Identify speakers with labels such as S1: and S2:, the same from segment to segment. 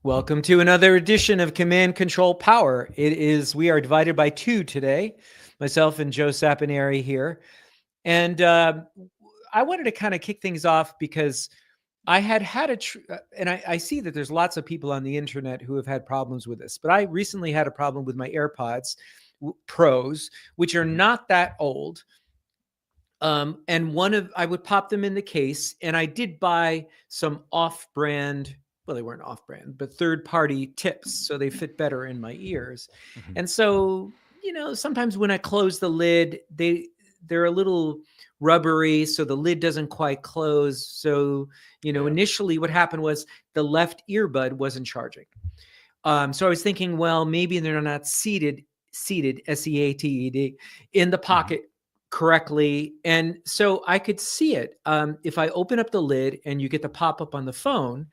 S1: Welcome to another edition of Command Control Power. We are divided by two today, myself and Joe Saponari here. And I wanted to kind of kick things off because I I see that there's lots of people on the internet who have had problems with this, but I recently had a problem with my AirPods Pros, which are not that old. I would pop them in the case, and I did buy some off-brand, well, they weren't off-brand, but third-party tips, so they fit better in my ears.
S2: Mhm.
S1: And so, sometimes when I close the lid, they're a little rubbery, so the lid doesn't quite close. So,
S2: Yeah.
S1: initially what happened was the left earbud wasn't charging. So I was thinking, well, maybe they're not seated, SEATED, in the pocket correctly. And so I could see it. If I open up the lid and you get the pop-up on the phone,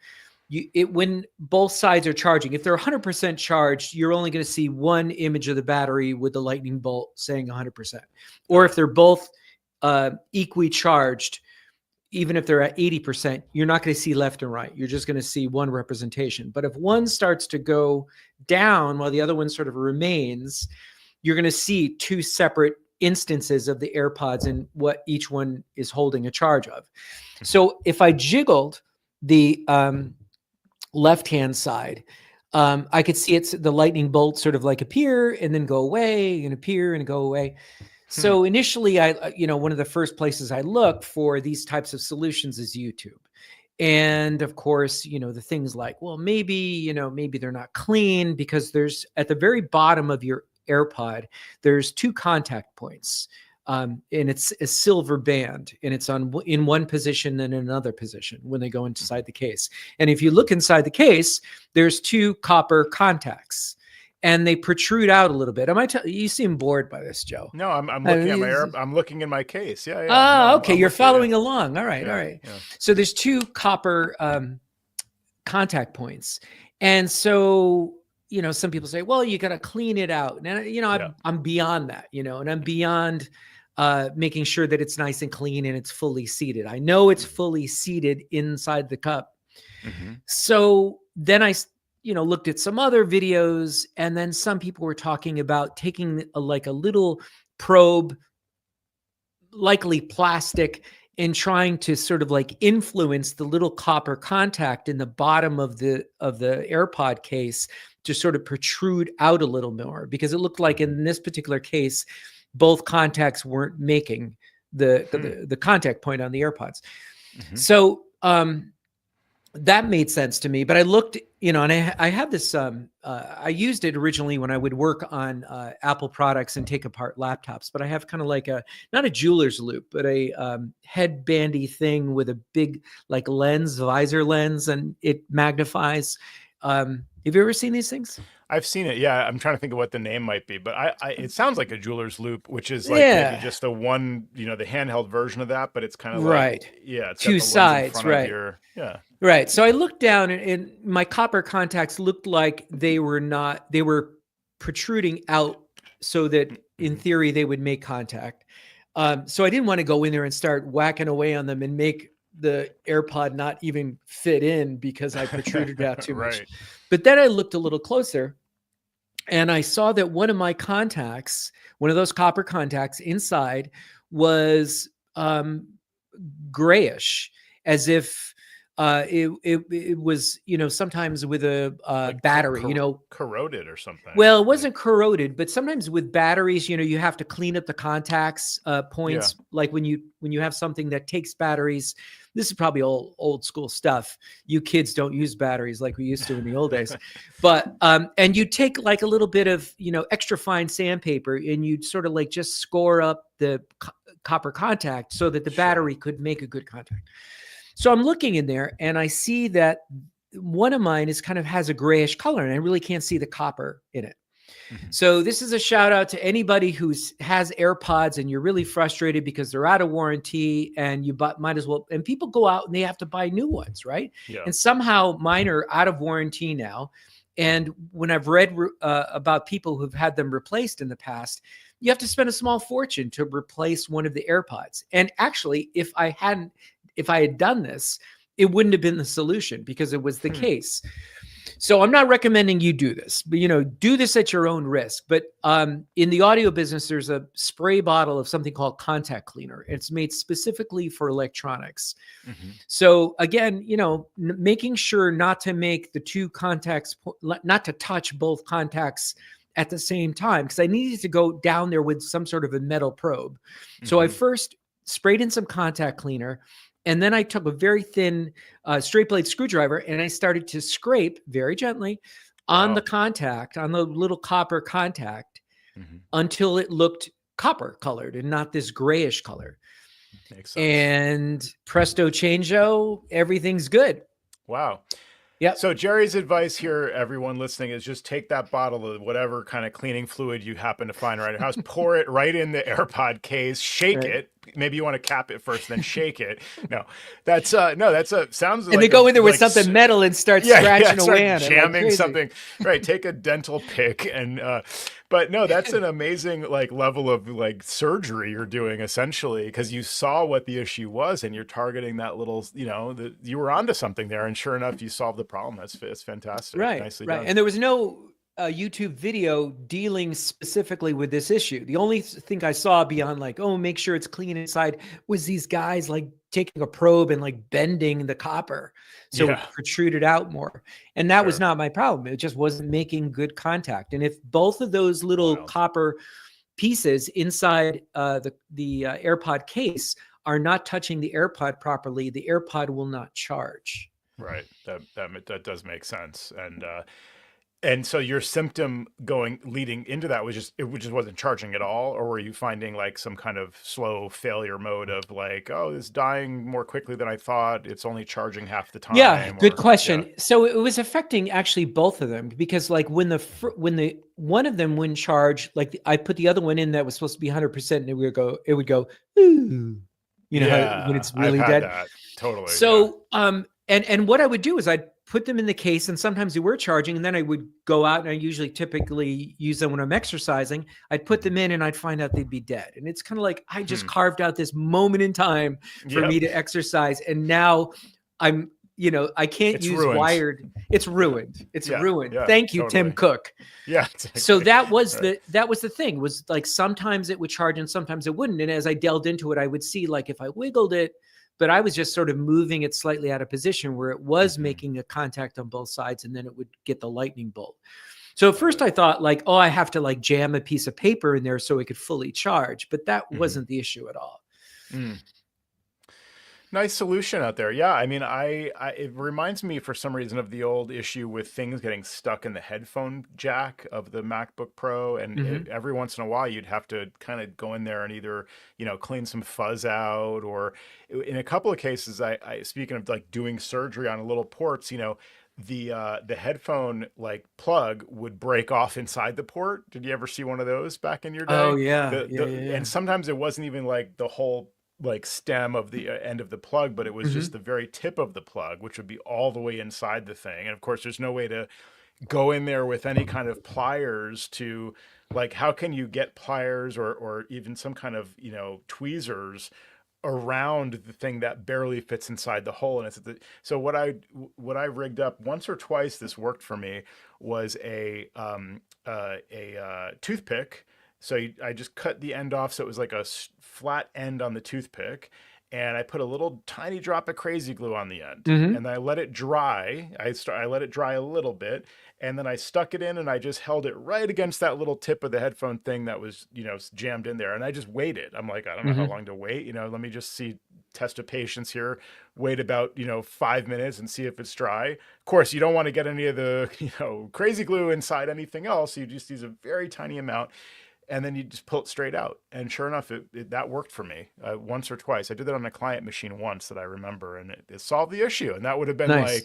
S1: when both sides are charging, if they're 100% charged, you're only going to see one image of the battery with the lightning bolt saying 100%. Or if they're both equally charged, even if they're at 80%, you're not going to see left and right. You're just going to see one representation. But if one starts to go down while the other one sort of remains, you're going to see two separate instances of the AirPods and what each one is holding a charge of. So if I jiggled the left-hand side, I could see the lightning bolt sort of like appear and then go away and appear and go away. So initially, one of the first places I look for these types of solutions is YouTube. And of course, the things like, well, maybe they're not clean, because there's at the very bottom of your AirPod, there's two contact points. And it's a silver band, and it's in one position and another position when they go inside the case. And if you look inside the case, there's two copper contacts, and they protrude out a little bit. You seem bored by this, Joe.
S2: No, I'm looking at I'm looking in my case. Yeah.
S1: Oh, okay. You're
S2: with you,
S1: following along. All right.
S2: Yeah,
S1: All right.
S2: yeah.
S1: So there's two copper contact points. And so, some people say, well, you got to clean it out. And, I'm beyond that, and I'm beyond making sure that it's nice and clean and it's fully seated. I know it's fully seated inside the cup. So then I looked at some other videos, and then some people were talking about taking a little probe, likely plastic, and trying to sort of like influence the little copper contact in the bottom of the AirPod case to sort of protrude out a little more, because it looked like in this particular case, both contacts weren't making the contact point on the AirPods. So that made sense to me. But I looked, and I had this, I used it originally when I would work on Apple products and take apart laptops. But I have kind of like not a jeweler's loop, but a headbandy thing with a big like visor lens, and it magnifies. Have you ever seen these things?
S2: I've seen it. Yeah, I'm trying to think of what the name might be, but it sounds like a jeweler's loop, which is like maybe just the handheld version of that, but it's kind of
S1: right.
S2: It's
S1: two sides, right? Right. So I looked down, and my copper contacts looked like they were protruding out, so that in theory they would make contact. So I didn't want to go in there and start whacking away on them and make the AirPod not even fit in because I protruded out too much.
S2: Right.
S1: But then I looked a little closer, and I saw that one of my contacts, one of those copper contacts inside, was grayish, as if it was, sometimes with a like battery,
S2: corroded or something.
S1: Well, it wasn't corroded, but sometimes with batteries, you have to clean up the contacts points. Yeah. Like when you have something that takes batteries. This is probably old school stuff. You kids don't use batteries like we used to in the old days. But and you take like a little bit of extra fine sandpaper, and you'd sort of like just score up the copper contact so that the battery could make a good contact. So I'm looking in there, and I see that one of mine has a grayish color, and I really can't see the copper in it. So this is a shout out to anybody who has AirPods and you're really frustrated because they're out of warranty, and you might as well. And people go out and they have to buy new ones, right?
S2: Yeah.
S1: And somehow mine are out of warranty now. And when I've read about people who've had them replaced in the past, you have to spend a small fortune to replace one of the AirPods. And actually, if I had done this, it wouldn't have been the solution, because it was the case. So I'm not recommending you do this, but do this at your own risk. But in the audio business, there's a spray bottle of something called contact cleaner. It's made specifically for electronics.
S2: Mm-hmm.
S1: So again, making sure not to make the two contacts, not to touch both contacts at the same time, because I needed to go down there with some sort of a metal probe. Mm-hmm. So I first sprayed in some contact cleaner. And then I took a very thin straight blade screwdriver and I started to scrape very gently on the contact, on the little copper contact, until it looked copper colored and not this grayish color.
S2: Makes sense.
S1: And presto changeo, everything's good.
S2: Wow.
S1: Yeah.
S2: So Jerry's advice here, everyone listening, is just take that bottle of whatever kind of cleaning fluid you happen to find around your house, pour it right in the AirPod case, shake it. Maybe you want to cap it first, then shake it. That's sounds.
S1: And they go in there with something metal and start scratching away at it,
S2: jamming something. Right, take a dental pick and. But no, that's an amazing level of surgery you're doing essentially, because you saw what the issue was and you're targeting that little, you were onto something there, and sure enough, you solved the problem. That's fantastic.
S1: Right,
S2: nicely
S1: right.
S2: done.
S1: And there was no YouTube video dealing specifically with this issue. The only thing I saw beyond make sure it's clean inside was these guys taking a probe and bending the copper so it protruded out more. And that was not my problem. It just wasn't making good contact. And if both of those little copper pieces inside the AirPod case are not touching the AirPod properly, the AirPod will not charge.
S2: Right. That does make sense. And so your symptom leading into that was it just wasn't charging at all, or were you finding some kind of slow failure mode of it's dying more quickly than I thought, it's only charging half the time?
S1: Yeah, good question. Yeah. So it was affecting actually both of them, because when the one of them wouldn't charge, I put the other one in that was supposed to be 100%, and it would go ooh, when it's really dead.
S2: That. Totally.
S1: So and what I would do is I'd put them in the case, and sometimes they were charging, and then I would go out, and I typically use them when I'm exercising. I'd put them in and I'd find out they'd be dead. And it's kind of like, I just carved out this moment in time for me to exercise. And now I'm, I can't use
S2: ruined.
S1: Wired. It's ruined. It's ruined.
S2: Yeah,
S1: Thank you,
S2: totally.
S1: Tim Cook.
S2: Yeah. Exactly.
S1: So that was the thing, was sometimes it would charge and sometimes it wouldn't. And as I delved into it, I would see if I wiggled it, but I was just sort of moving it slightly out of position where it was making a contact on both sides, and then it would get the lightning bolt. So at first I thought I have to jam a piece of paper in there so it could fully charge, but that wasn't the issue at all.
S2: Nice solution out there. Yeah. I mean, it reminds me for some reason of the old issue with things getting stuck in the headphone jack of the MacBook Pro. And every once in a while you'd have to kind of go in there and either, clean some fuzz out, or in a couple of cases, I speaking of doing surgery on little ports, the headphone plug would break off inside the port. Did you ever see one of those back in your day?
S1: Oh yeah.
S2: And sometimes it wasn't even the whole stem of the end of the plug, but it was just the very tip of the plug, which would be all the way inside the thing. And of course, there's no way to go in there with any kind of pliers to how can you get pliers or even some kind of, tweezers around the thing that barely fits inside the hole. And so what I rigged up once or twice, this worked for me, was a toothpick. So I just cut the end off, so it was a flat end on the toothpick, and I put a little tiny drop of Crazy Glue on the end, and I let it dry. I let it dry a little bit, and then I stuck it in, and I just held it right against that little tip of the headphone thing that was, jammed in there, and I just waited. I'm I don't know how long to wait. Let me just test of patience here. Wait about 5 minutes and see if it's dry. Of course, you don't want to get any of the Crazy Glue inside anything else. You just use a very tiny amount. And then you just pull it straight out. And sure enough, that worked for me once or twice. I did that on a client machine once that I remember, and it solved the issue. And that would have been
S1: nice.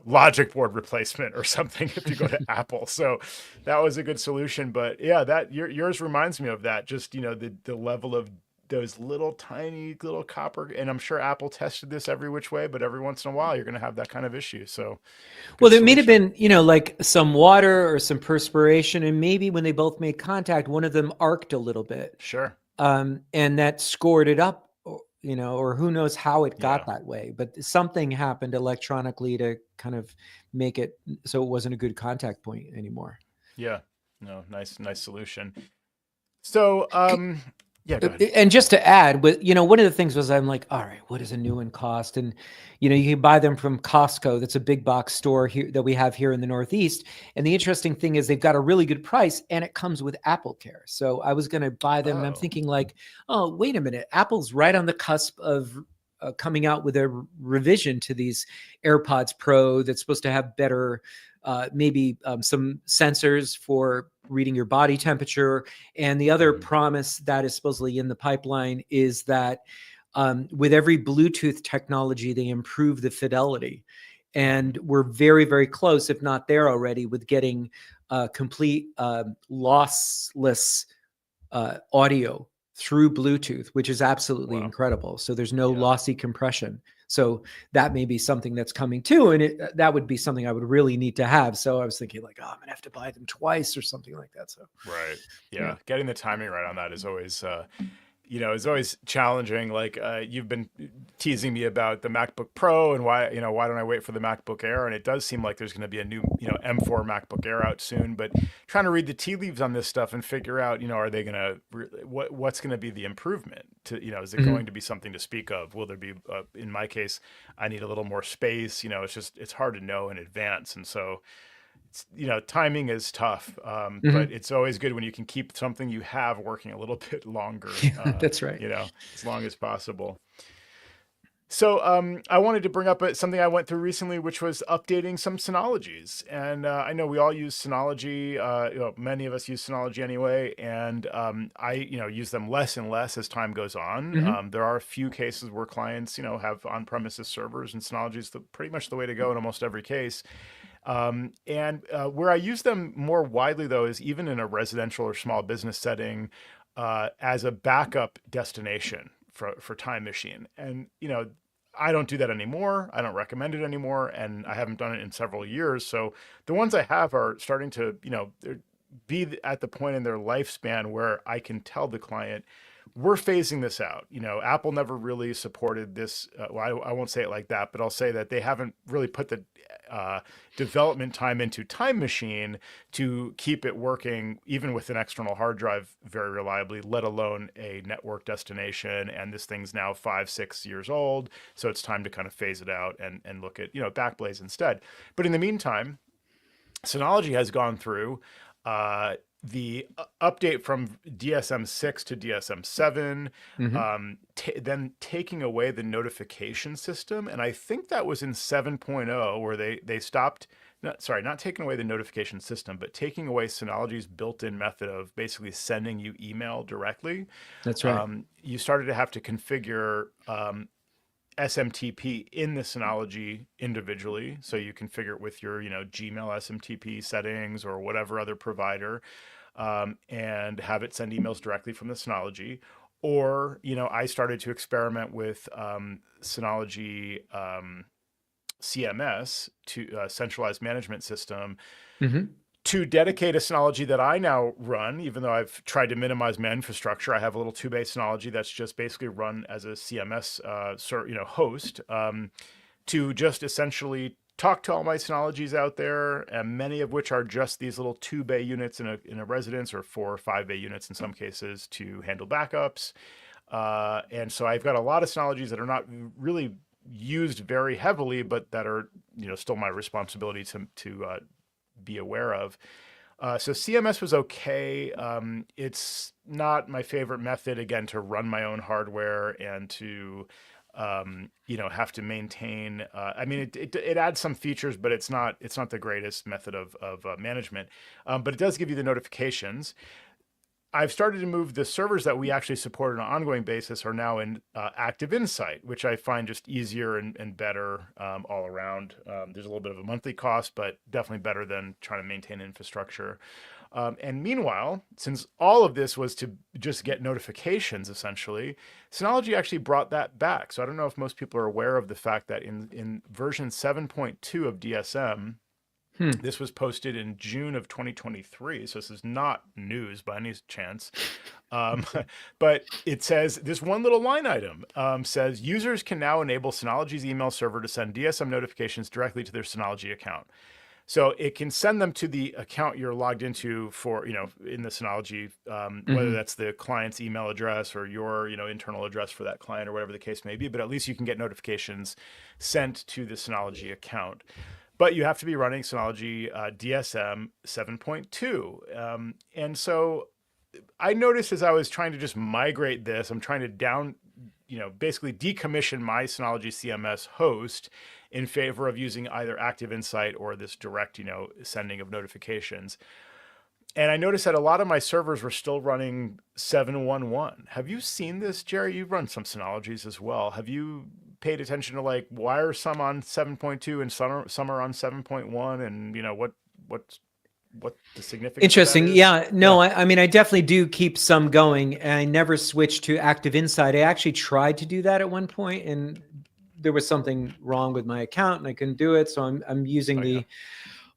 S2: Logic board replacement or something if you go to Apple. So that was a good solution. But yeah, yours reminds me of that. Just, the level of those little tiny little copper, and I'm sure Apple tested this every which way, but every once in a while you're going to have that kind of issue. So,
S1: well, there may have been, some water or some perspiration, and maybe when they both made contact, one of them arced a little bit.
S2: Sure.
S1: And that scored it up. or who knows how it got
S2: Yeah.
S1: that way, but something happened electronically to kind of make it so it wasn't a good contact point anymore.
S2: Yeah. No, nice solution. So, yeah, go ahead.
S1: And just to add, but one of the things was I'm like, all right, what does a new one cost? And you can buy them from Costco. That's a big box store here that we have here in the Northeast. And the interesting thing is they've got a really good price, and it comes with Apple Care. So I was going to buy them. And I'm thinking like, oh, wait a minute, Apple's right on the cusp of coming out with a revision to these AirPods Pro that's supposed to have better, maybe some sensors for reading your body temperature. And the other promise that is supposedly in the pipeline is that with every Bluetooth technology, they improve the fidelity. And we're very, very close, if not there already, with getting complete lossless audio through Bluetooth, which is absolutely incredible. So there's no lossy compression. So that may be something that's coming too. And that would be something I would really need to have. So I was thinking like, I'm gonna have to buy them twice or something like that. So
S2: right. Yeah. Getting the timing right on that is always it's always challenging. Like you've been teasing me about the MacBook Pro and why don't I wait for the MacBook Air? And it does seem like there's going to be a new, M4 MacBook Air out soon, but trying to read the tea leaves on this stuff and figure out, are they going to, what's going to be the improvement to, is it going to be something to speak of? Will there be, in my case, I need a little more space, it's hard to know in advance. And so, timing is tough, but it's always good when you can keep something you have working a little bit longer.
S1: That's right.
S2: As long as possible. So I wanted to bring up something I went through recently, which was updating some Synologies. And I know we all use Synology. Many of us use Synology anyway. And I use them less and less as time goes on. There are a few cases where clients, have on-premises servers, and Synology is pretty much the way to go in almost every case. And where I use them more widely, though, is even in a residential or small business setting as a backup destination for Time Machine. And, I don't do that anymore. I don't recommend it anymore. And I haven't done it in several years. So the ones I have are starting to, be at the point in their lifespan where I can tell the client, we're phasing this out. Apple never really supported this. I won't say it like that, but I'll say that they haven't really put the development time into Time Machine to keep it working, even with an external hard drive very reliably, let alone a network destination. And this thing's now 5-6 years old. So it's time to kind of phase it out and look at, Backblaze instead. But in the meantime, Synology has gone through the update from DSM-6 to DSM-7, then taking away the notification system. And I think that was in 7.0 where they stopped, not taking away the notification system, but taking away Synology's built-in method of basically sending you email directly.
S1: That's right.
S2: You started to have to configure SMTP in the Synology individually. So you configure it with your, Gmail SMTP settings or whatever other provider, and have it send emails directly from the Synology. Or, I started to experiment with Synology CMS, to centralized management system, to dedicate a Synology that I now run. Even though I've tried to minimize my infrastructure, I have a little two-base Synology that's just basically run as a CMS host, to just essentially talk to all my Synologies out there, and many of which are just these little 2-bay units in a residence, or 4 or 5-bay units in some cases, to handle backups. And so I've got a lot of Synologies that are not really used very heavily, but that are still my responsibility to be aware of. So CMS was okay. It's not my favorite method, again, to run my own hardware and to have to maintain. It adds some features, but it's not the greatest method of management. But it does give you the notifications. I've started to move the servers that we actually support on an ongoing basis are now in Active Insight, which I find just easier and better all around. There's a little bit of a monthly cost, but definitely better than trying to maintain infrastructure. And meanwhile, since all of this was to just get notifications, essentially, Synology actually brought that back. So I don't know if most people are aware of the fact that in version 7.2 of DSM,
S1: Hmm.
S2: This was posted in June of 2023, so this is not news by any chance. But it says this one little line item says users can now enable Synology's email server to send DSM notifications directly to their Synology account. So it can send them to the account you're logged into for, in the Synology, whether that's the client's email address or your, internal address for that client or whatever the case may be. But at least you can get notifications sent to the Synology account. But you have to be running Synology DSM 7.2. And so I noticed as I was trying to just migrate this, I'm trying to basically decommission my Synology CMS host in favor of using either Active Insight or this direct, sending of notifications. And I noticed that a lot of my servers were still running 7.1.1. Have you seen this, Jerry? You've run some Synologies as well. Have you paid attention to why are some on 7.2 and some are on 7.1, and what the significance
S1: Interesting.
S2: of that is?
S1: Yeah. No, I mean, I definitely do keep some going. I never switched to Active Insight. I actually tried to do that at one point, and there was something wrong with my account and I couldn't do it. So I'm using the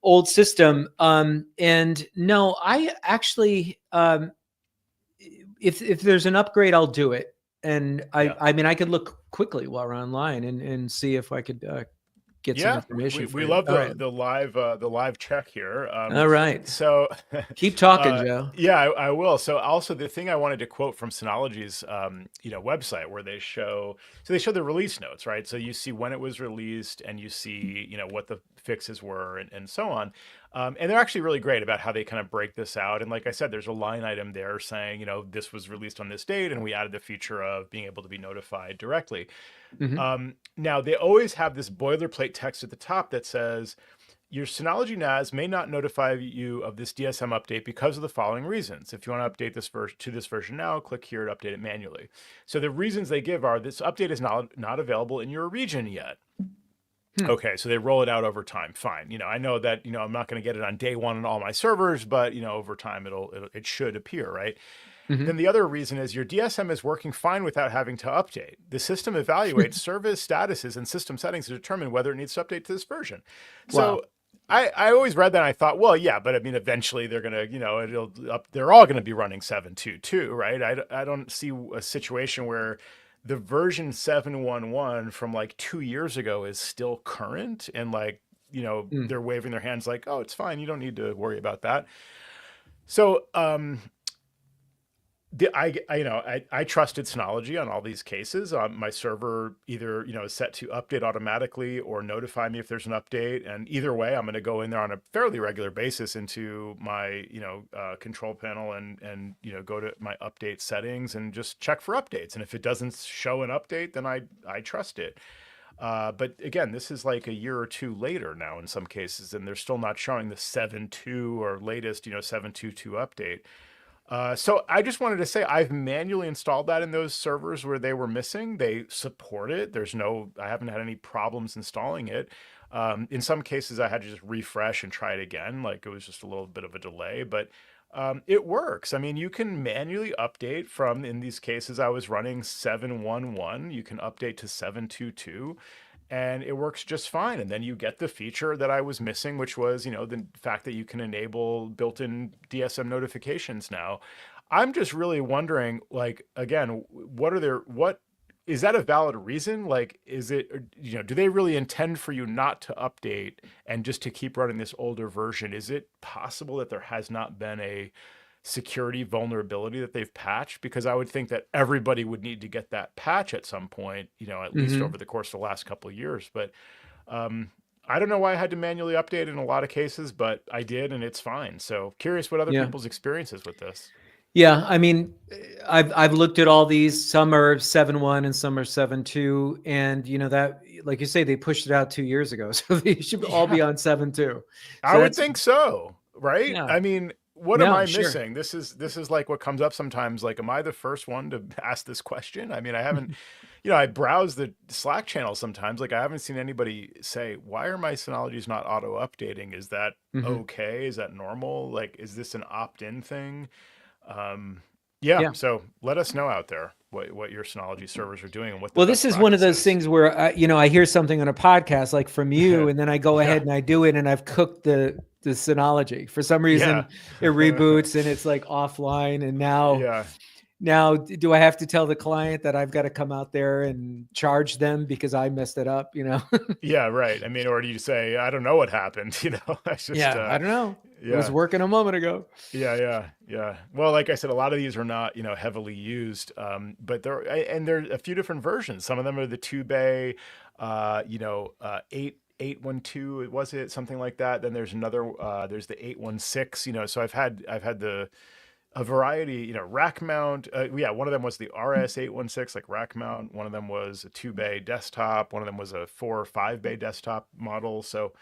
S1: old system. And no, I actually, if there's an upgrade, I'll do it. And I mean, I could look quickly while we're online and see if I could get some information.
S2: We love the live check here.
S1: All right.
S2: So
S1: keep talking, Joe.
S2: Yeah, I will. So also the thing I wanted to quote from Synology's website where they show the release notes, right? So you see when it was released and you see, what the fixes were and so on. And they're actually really great about how they kind of break this out. And like I said, there's a line item there saying, this was released on this date, and we added the feature of being able to be notified directly. Now, they always have this boilerplate text at the top that says, your Synology NAS may not notify you of this DSM update because of the following reasons. If you want to update this to this version now, click here to update it manually. So the reasons they give are this update is not available in your region yet. Okay, so they roll it out over time. Fine. I know that, I'm not going to get it on day one on all my servers, but, over time it should appear, right? Then the other reason is your DSM is working fine without having to update. The system evaluates service statuses and system settings to determine whether it needs to update to this version. So I always read that and I thought, well, yeah, but I mean, eventually they're going to, they're all going to be running 7.2.2, right? I don't see a situation where the version 7.1.1 from 2 years ago is still current and they're waving their hands like, oh, it's fine. You don't need to worry about that. So, I trusted Synology on all these cases. My server either, is set to update automatically or notify me if there's an update. And either way, I'm going to go in there on a fairly regular basis into my, control panel and go to my update settings and just check for updates. And if it doesn't show an update, then I trust it. But again, this is like a year or two later now in some cases, and they're still not showing the 7.2 or latest, 7.2.2 update. So I just wanted to say I've manually installed that in those servers where they were missing. They support it. I haven't had any problems installing it. In some cases I had to just refresh and try it again. It was just a little bit of a delay, but it works. I mean, you can manually update from, in these cases, I was running 7.1.1. You can update to 7.2.2. And it works just fine. And then you get the feature that I was missing, which was, the fact that you can enable built-in DSM notifications now. I'm just really wondering, again, what is that a valid reason? Is it, do they really intend for you not to update and just to keep running this older version? Is it possible that there has not been a security vulnerability that they've patched? Because I would think that everybody would need to get that patch at some point, at least over the course of the last couple of years. But I don't know why I had to manually update in a lot of cases, but I did, and it's fine. So curious what other people's experiences with this.
S1: Yeah, I mean, I've looked at all these. Some are 7.1 and some are 7.2, and that, like you say, they pushed it out 2 years ago, so they should all be on 7.2. So
S2: I would think so, right?
S1: Yeah.
S2: I mean, what am I missing? This is like what comes up sometimes. Am I the first one to ask this question? I mean, I haven't, I browse the Slack channel sometimes. I haven't seen anybody say, why are my Synologies not auto updating? Is that okay? Is that normal? Is this an opt-in thing? So let us know out there. what your Synology servers are doing and what the
S1: Well,
S2: best
S1: this is one of those
S2: practice is.
S1: things where I hear something on a podcast like from you, and then I go
S2: Yeah.
S1: ahead and I do it, and I've cooked the Synology. For some reason,
S2: Yeah.
S1: it reboots and it's like offline, and
S2: Yeah.
S1: now do I have to tell the client that I've got to come out there and charge them because I messed it up?
S2: Yeah, right. I mean, or do you say, I don't know what happened? That's just
S1: Yeah, I don't know. It was
S2: yeah.
S1: working a moment ago.
S2: Yeah. Well, like I said, a lot of these are not, heavily used, but there are a few different versions. Some of them are the 2-bay, 812, was it something like that? Then there's another, there's the 816. So I've had a variety, rack mount. One of them was the RS816, like rack mount. One of them was a 2-bay desktop. One of them was a 4 or 5-bay desktop model. So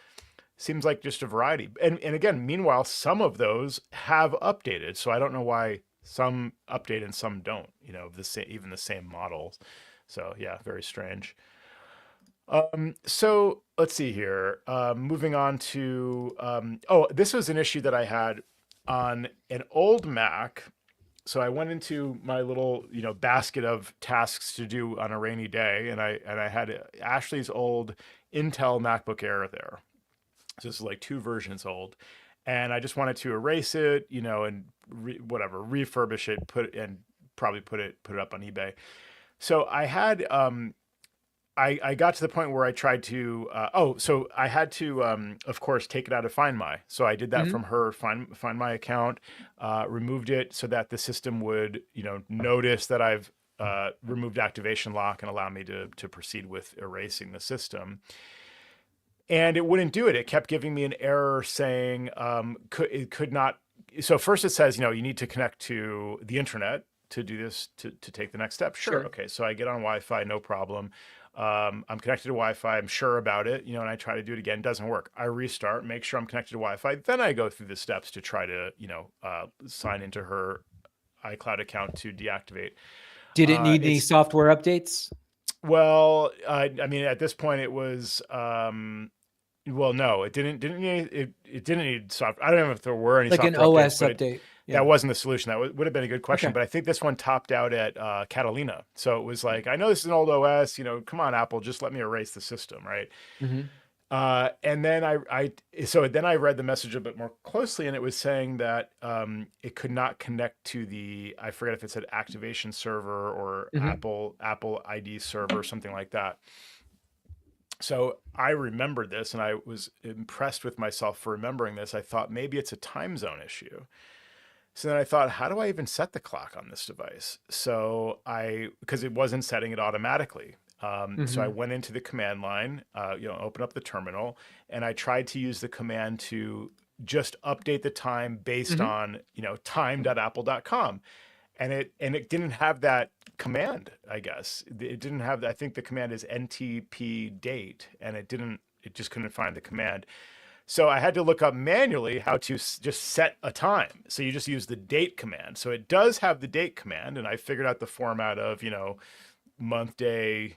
S2: seems like just a variety. And again, meanwhile, some of those have updated. So I don't know why some update and some don't, even the same models. So yeah, very strange. So let's see here. Moving on to, this was an issue that I had on an old Mac. So I went into my little, basket of tasks to do on a rainy day, and I had Ashley's old Intel MacBook Air there. So this is like 2 versions old, and I just wanted to erase it, and refurbish it, probably put it up on eBay. So I had I got to the point where I tried to so I had to of course take it out of Find My. So I did that from her Find My account, removed it so that the system would notice that I've removed activation lock and allow me to proceed with erasing the system. And it wouldn't do it. It kept giving me an error saying it could not. So first it says, you need to connect to the internet to do this, to take the next step. Sure. Okay. So I get on Wi-Fi, no problem. I'm connected to Wi-Fi. I'm sure about it, and I try to do it again. Doesn't work. I restart, make sure I'm connected to Wi-Fi. Then I go through the steps to try to, sign into her iCloud account to deactivate.
S1: Did it need any software updates?
S2: Well, I mean, at this point it was, well, no, it didn't need software. I don't know if there were any
S1: like
S2: software
S1: an OS
S2: updates,
S1: update.
S2: That wasn't the solution. That would have been a good question,
S1: Okay.
S2: but I think this one topped out at Catalina. So it was like, I know this is an old OS, come on, Apple, just let me erase the system, right?
S1: Mm-hmm.
S2: And then I read the message a bit more closely, and it was saying that it could not connect to I forget if it said activation server or Apple ID server or something like that. So I remembered this, and I was impressed with myself for remembering this. I thought maybe it's a time zone issue. So then I thought, how do I even set the clock on this device? So because it wasn't setting it automatically. So I went into the command line, open up the terminal, and I tried to use the command to just update the time based on, time.apple.com. And it didn't have that command, I guess. It didn't have, I think the command is NTP date, and it just couldn't find the command. So I had to look up manually how to just set a time. So you just use the date command. So it does have the date command, and I figured out the format of, month, day,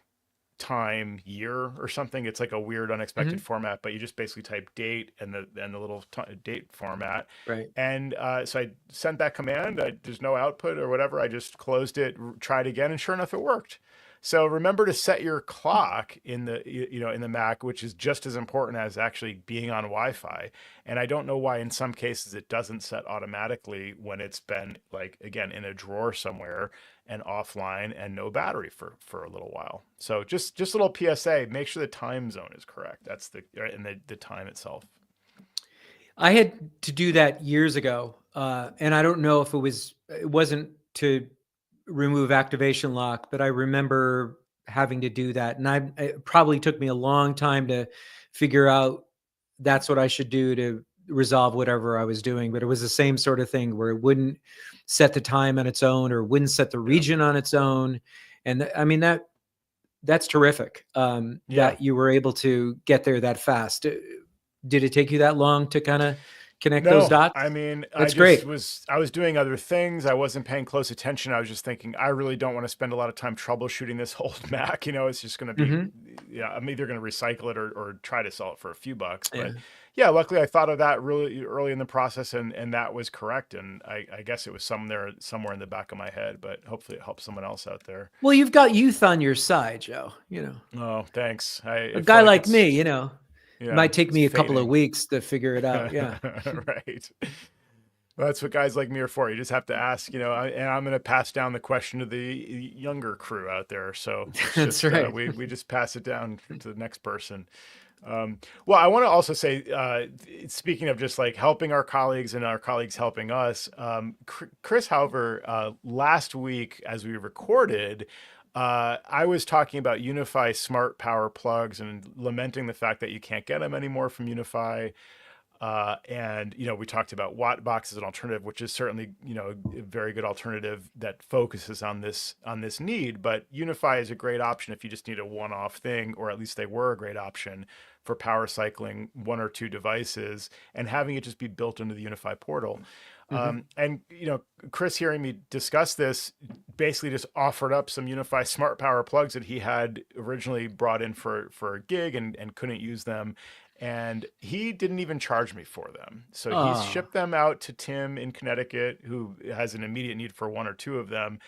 S2: time, year or something. It's like a weird, unexpected format, but you just basically type date and the little date format.
S1: Right.
S2: And so I sent that command. There's no output or whatever. I just closed it, tried again, and sure enough, it worked. So remember to set your clock in the Mac, which is just as important as actually being on Wi-Fi. And I don't know why in some cases it doesn't set automatically when it's been, like, again, in a drawer somewhere and offline and no battery for a little while. So just a little PSA, make sure the time zone is correct. That's the time itself.
S1: I had to do that years ago. And I don't know if it wasn't to remove activation lock, but I remember having to do that. And it probably took me a long time to figure out that's what I should do to resolve whatever I was doing. But it was the same sort of thing where it wouldn't set the time on its own or wouldn't set the region on its own. And I mean, that's terrific that you were able to get there that fast. Did it take you that long to kind of connect those dots?
S2: I mean,
S1: That's great.
S2: I was doing other things. I wasn't paying close attention. I was just thinking, I really don't want to spend a lot of time troubleshooting this old Mac. It's just going to be, yeah, I'm either going to recycle it or try to sell it for a few bucks. But yeah, luckily I thought of that really early in the process, and that was correct. And I guess it was somewhere in the back of my head, but hopefully it helps someone else out there.
S1: Well, you've got youth on your side, Joe.
S2: Oh, thanks.
S1: A guy like me, it might take me a
S2: fading.
S1: couple of weeks to figure it out. Yeah.
S2: Right. Well, that's what guys like me are for. You just have to ask, and I'm going to pass down the question to the younger crew out there. So
S1: that's right.
S2: We just pass it down to the next person. Well, I want to also say, speaking of just like helping our colleagues and our colleagues helping us, Chris, however, last week as we recorded, I was talking about UniFi smart power plugs and lamenting the fact that you can't get them anymore from UniFi. And, we talked about Wattbox as an alternative, which is certainly, a very good alternative that focuses on this need. But UniFi is a great option if you just need a one-off thing, or at least they were a great option for power cycling one or two devices and having it just be built into the UniFi portal. And, Chris, hearing me discuss this, basically just offered up some UniFi smart power plugs that he had originally brought in for a gig and couldn't use them. And he didn't even charge me for them. So he's shipped them out to Tim in Connecticut, who has an immediate need for one or two of them.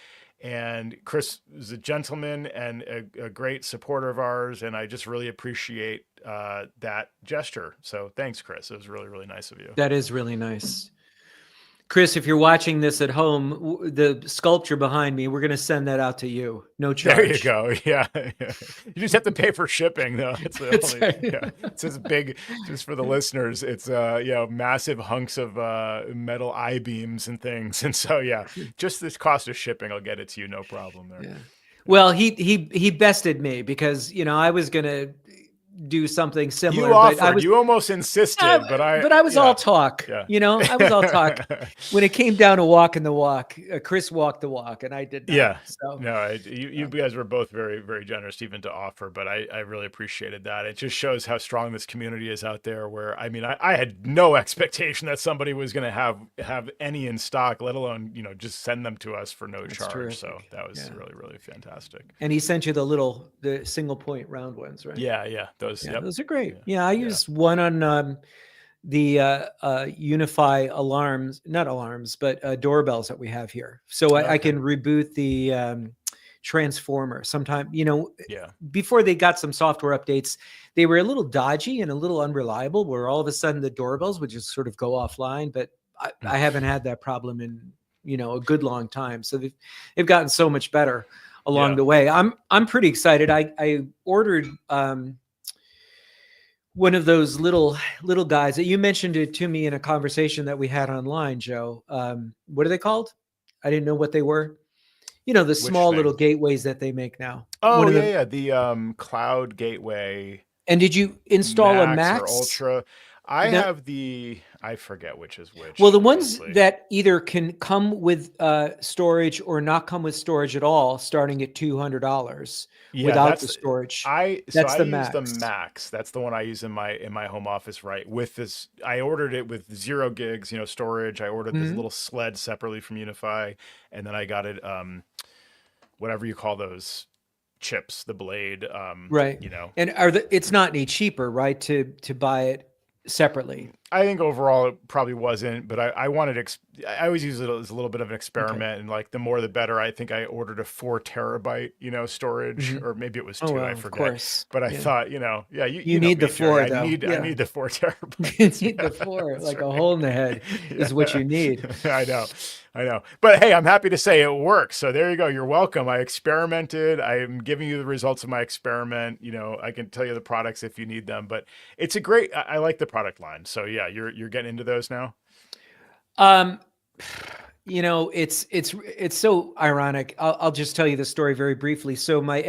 S2: And Chris is a gentleman and a great supporter of ours. And I just really appreciate that gesture. So thanks, Chris. It was really, really nice of you.
S1: That is really nice. Chris, if you're watching this at home, the sculpture behind me, we're going to send that out to you. No charge.
S2: There you go. Yeah. You just have to pay for shipping, though. It's the only,
S1: right.
S2: Yeah. It's this big, just for the listeners, it's massive hunks of metal I-beams and things. And so, yeah, just this cost of shipping, I'll get it to you. No problem there.
S1: Yeah. Well, he bested me because, I was going to do something similar.
S2: You offered, you almost insisted, but I
S1: was all talk. I was all talk. When it came down to walking the walk, Chris walked the walk, and I did not.
S2: Yeah. So no, you guys were both very, very generous even to offer, but I really appreciated that. It just shows how strong this community is out there. Where I had no expectation that somebody was going to have any in stock, let alone just send them to us for no charge. Terrific. So that was really, really fantastic.
S1: And he sent you the single point round ones, right?
S2: Yeah.
S1: Those are great. Yeah, I used one on the UniFi alarms, not alarms, but doorbells that we have here. So I can reboot the transformer sometime, before they got some software updates, they were a little dodgy and a little unreliable, where all of a sudden the doorbells would just sort of go offline. But I haven't had that problem in, a good long time. So they've gotten so much better along the way. I'm pretty excited. I ordered one of those little guys that you mentioned it to me in a conversation that we had online, Joe. What are they called? I didn't know what they were. The small little gateways that they make now.
S2: Oh, the cloud gateway.
S1: And did you install a Max
S2: or Ultra? I have I forget which is which.
S1: Well, the ones that either can come with storage or not come with storage at all, starting at $200 without the storage.
S2: That's the Max. The Max. That's the one I use in my home office. Right. With this, I ordered it with 0 gigs, storage. I ordered this little sled separately from UniFi, and then I got it, whatever you call those chips, the blade.
S1: Right. And it's not any cheaper, right, to buy it separately?
S2: I think overall it probably wasn't, but I wanted I always use it as a little bit of an experiment, and like the more the better. I think I ordered a 4 terabyte, storage, or maybe it was 2. I forget. Of course. But I thought, you
S1: need the 4.
S2: I need the 4
S1: You
S2: terabytes.
S1: need the 4, like a hole in the head is what you need.
S2: I know. But hey, I'm happy to say it works. So there you go. You're welcome. I experimented. I'm giving you the results of my experiment. I can tell you the products if you need them, but it's I like the product line. So yeah, you're getting into those now.
S1: It's so ironic. I'll just tell you the story very briefly. So my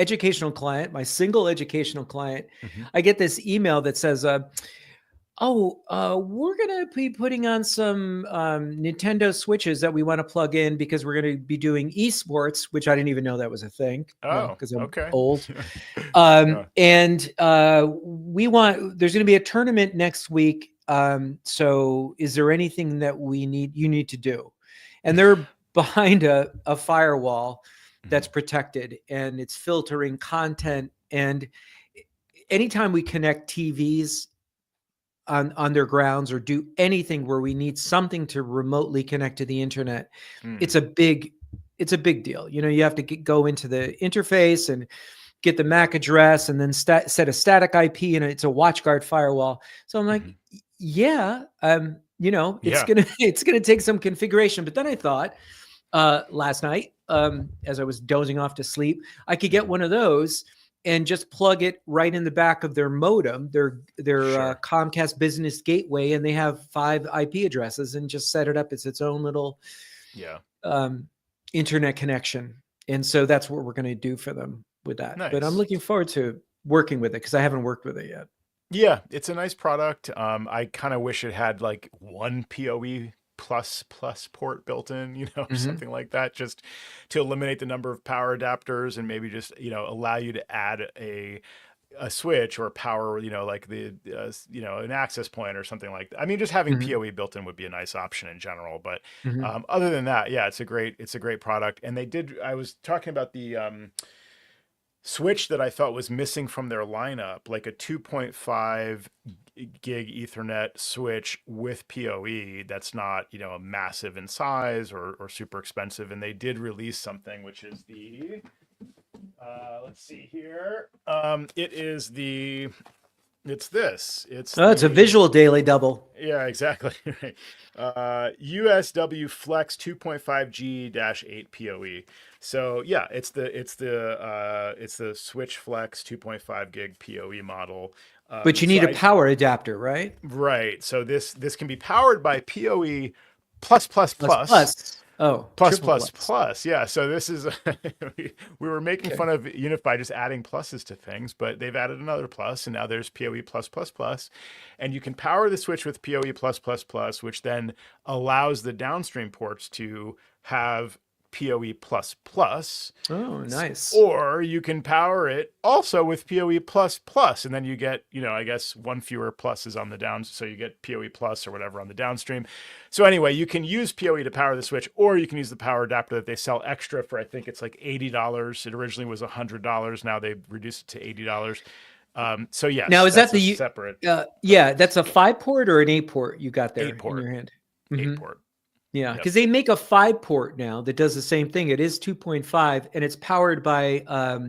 S1: single educational client, I get this email that says, we're going to be putting on some Nintendo Switches that we want to plug in because we're going to be doing esports, which I didn't even know that was a thing. Because I'm old. And there's going to be a tournament next week So is there anything that you need to do? And they're behind a firewall
S2: Mhm.
S1: that's protected, and it's filtering content. And anytime we connect TVs on their grounds or do anything where we need something to remotely connect to the internet, it's a big deal. You have to go into the interface and get the MAC address and then set a static IP, and it's a WatchGuard firewall. So I'm like, yeah, it's
S2: Yeah.
S1: gonna take some configuration. But then I thought last night, as I was dozing off to sleep, I could get one of those and just plug it right in the back of their modem, their
S2: Sure.
S1: Comcast Business Gateway, and they have 5 IP addresses, and just set it up as its own little
S2: Yeah.
S1: internet connection. And so that's what we're going to do for them with that. But I'm
S2: Nice.
S1: looking forward to working with it because I haven't worked with it yet.
S2: Yeah, it's a nice product. I kind of wish it had like one PoE plus port built in, or something like that, just to eliminate the number of power adapters and maybe just, allow you to add a switch or power, like the, an access point or something like that. I mean, just having PoE built in would be a nice option in general. But other than that, yeah, it's a great product. And I was talking about the switch that I thought was missing from their lineup, like a 2.5 gig Ethernet switch with PoE that's not, massive in size or super expensive. And they did release something, which is the, let's see here. It's
S1: It's a visual daily double.
S2: Yeah, exactly. Right. USW Flex 2.5G-8 PoE. So yeah, it's the Switch Flex 2.5 gig PoE model.
S1: But you need a power adapter, right?
S2: Right. So this can be powered by PoE plus plus plus.
S1: Plus. Oh,
S2: plus plus plus. Yeah. So this is we were making fun of UniFi just adding pluses to things, but they've added another plus, and now there's PoE plus plus plus, and you can power the switch with PoE plus plus plus, which then allows the downstream ports to have PoE plus plus.
S1: Oh, nice.
S2: Or you can power it also with PoE plus plus, and then you get, I guess one fewer pluses on the down, so you get PoE plus or whatever on the downstream. So anyway, you can use PoE to power the switch, or you can use the power adapter that they sell extra for. I think it's like $80. It originally was $100. Now they've reduced it to $80. So yes.
S1: Now is that the
S2: separate?
S1: Yeah, that's a 5-port or an 8-port you got there
S2: 8-port.
S1: in your hand.
S2: 8-port.
S1: Yeah, because they make a 5-port now that does the same thing. It is 2.5, and it's powered by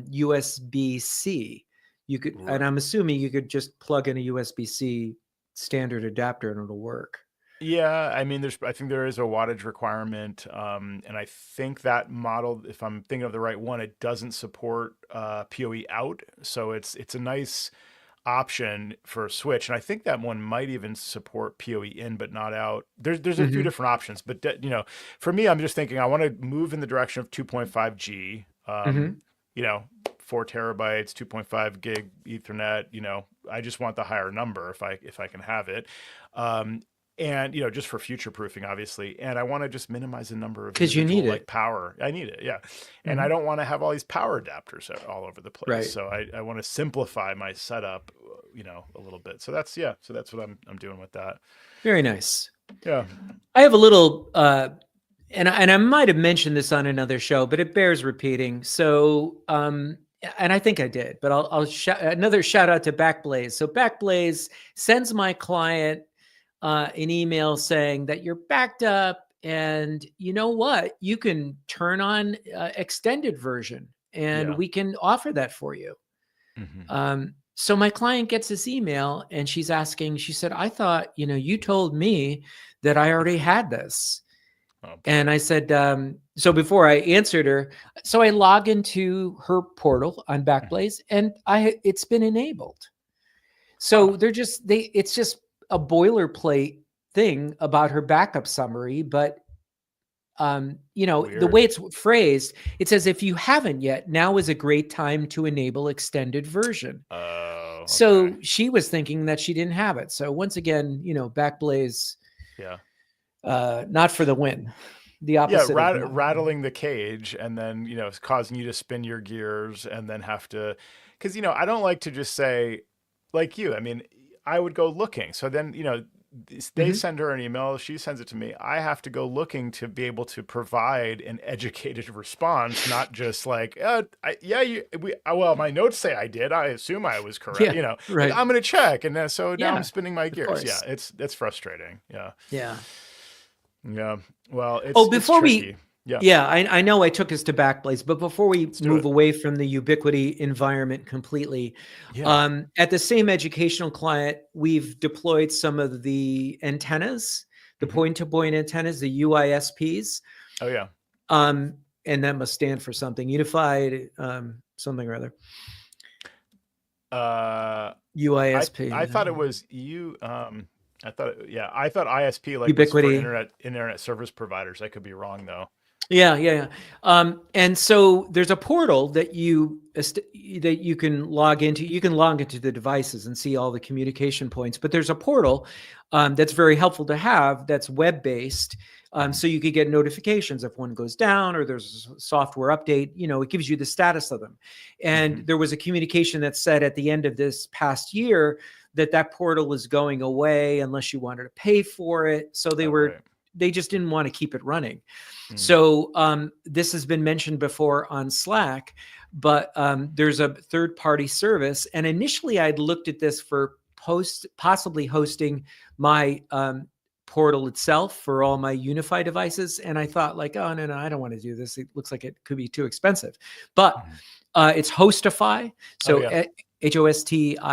S1: USB-C. You could, and I'm assuming you could just plug in a USB-C standard adapter and it'll work.
S2: Yeah, I mean, I think there is a wattage requirement, and I think that model, if I'm thinking of the right one, it doesn't support PoE out, so it's a nice option for a switch, and I think that one might even support PoE in but not out. There's a few different options, but for me, I'm just thinking I want to move in the direction of 2.5G. 4 terabytes, 2.5 gig Ethernet. I just want the higher number if I can have it. And just for future proofing, obviously, and I want to just minimize the number of
S1: because you need
S2: like power. I need it, yeah, and I don't want to have all these power adapters all over the place.
S1: Right.
S2: So I want to simplify my setup, a little bit. So that's what I'm doing with that.
S1: Very nice.
S2: Yeah,
S1: I have a little, and I might have mentioned this on another show, but it bears repeating. So, and I think I did, but I'll another shout out to Backblaze. So Backblaze sends my client an email saying that you're backed up, and you know what, you can turn on extended version, and we can offer that for you. So my client gets this email, and she's asking, she said, I thought, you told me that I already had this. And I said, so before I answered her, so I log into her portal on Backblaze, and it's been enabled. So it's just a boilerplate thing about her backup summary, but the way it's phrased, it says, if you haven't yet, now is a great time to enable extended version.
S2: Okay.
S1: So she was thinking that she didn't have it. So once again, Backblaze, not for the win. The opposite.
S2: Yeah, rattling the cage, and then it's causing you to spin your gears, and then have to, because I don't like to just say, like you. I mean, I would go looking. So then they
S1: Mhm.
S2: send her an email, she sends it to me. I have to go looking to be able to provide an educated response, not just like, yeah, well, my notes say I did. I assume I was correct.
S1: Yeah,
S2: You know, like
S1: right.
S2: I'm going to check. And then, so now I'm
S1: Yeah,
S2: spinning my
S1: of
S2: gears. Yeah,
S1: course.
S2: it's frustrating. Yeah.
S1: Yeah.
S2: Yeah. Well,
S1: Oh,
S2: it's
S1: before
S2: tricky.
S1: we
S2: Yeah.
S1: yeah, I know I took us to Backblaze, but before we
S2: Let's do
S1: move
S2: it.
S1: away from the Ubiquity environment completely,
S2: Yeah.
S1: at the same educational client, we've deployed some of the antennas, the
S2: Hmm.
S1: point-to-point antennas, the UISPs,
S2: Oh yeah.
S1: and that must stand for something, unified, something or other.
S2: Uh, I
S1: UISP,
S2: thought it was I thought ISP like was for
S1: Ubiquity.
S2: internet service providers. I could be wrong though.
S1: Yeah, yeah, yeah. And so there's a portal that you can log into. You can log into the devices and see all the communication points. But there's a portal that's very helpful to have. That's web based, so you could get notifications if one goes down or there's a software update. You know, it gives you the status of them.
S2: Hmm.
S1: And there was a communication that said at the end of this past year that portal was going away unless you wanted to pay for it. So
S2: Oh right.
S1: they just didn't want to keep it running.
S2: Mm.
S1: So this has been mentioned before on Slack, but there's a third-party service. And initially, I'd looked at this for possibly hosting my portal itself for all my Unify devices. And I thought, like, oh no, I don't want to do this. It looks like it could be too expensive. But
S2: Mhm.
S1: it's Hostify.
S2: Oh
S1: So
S2: yeah.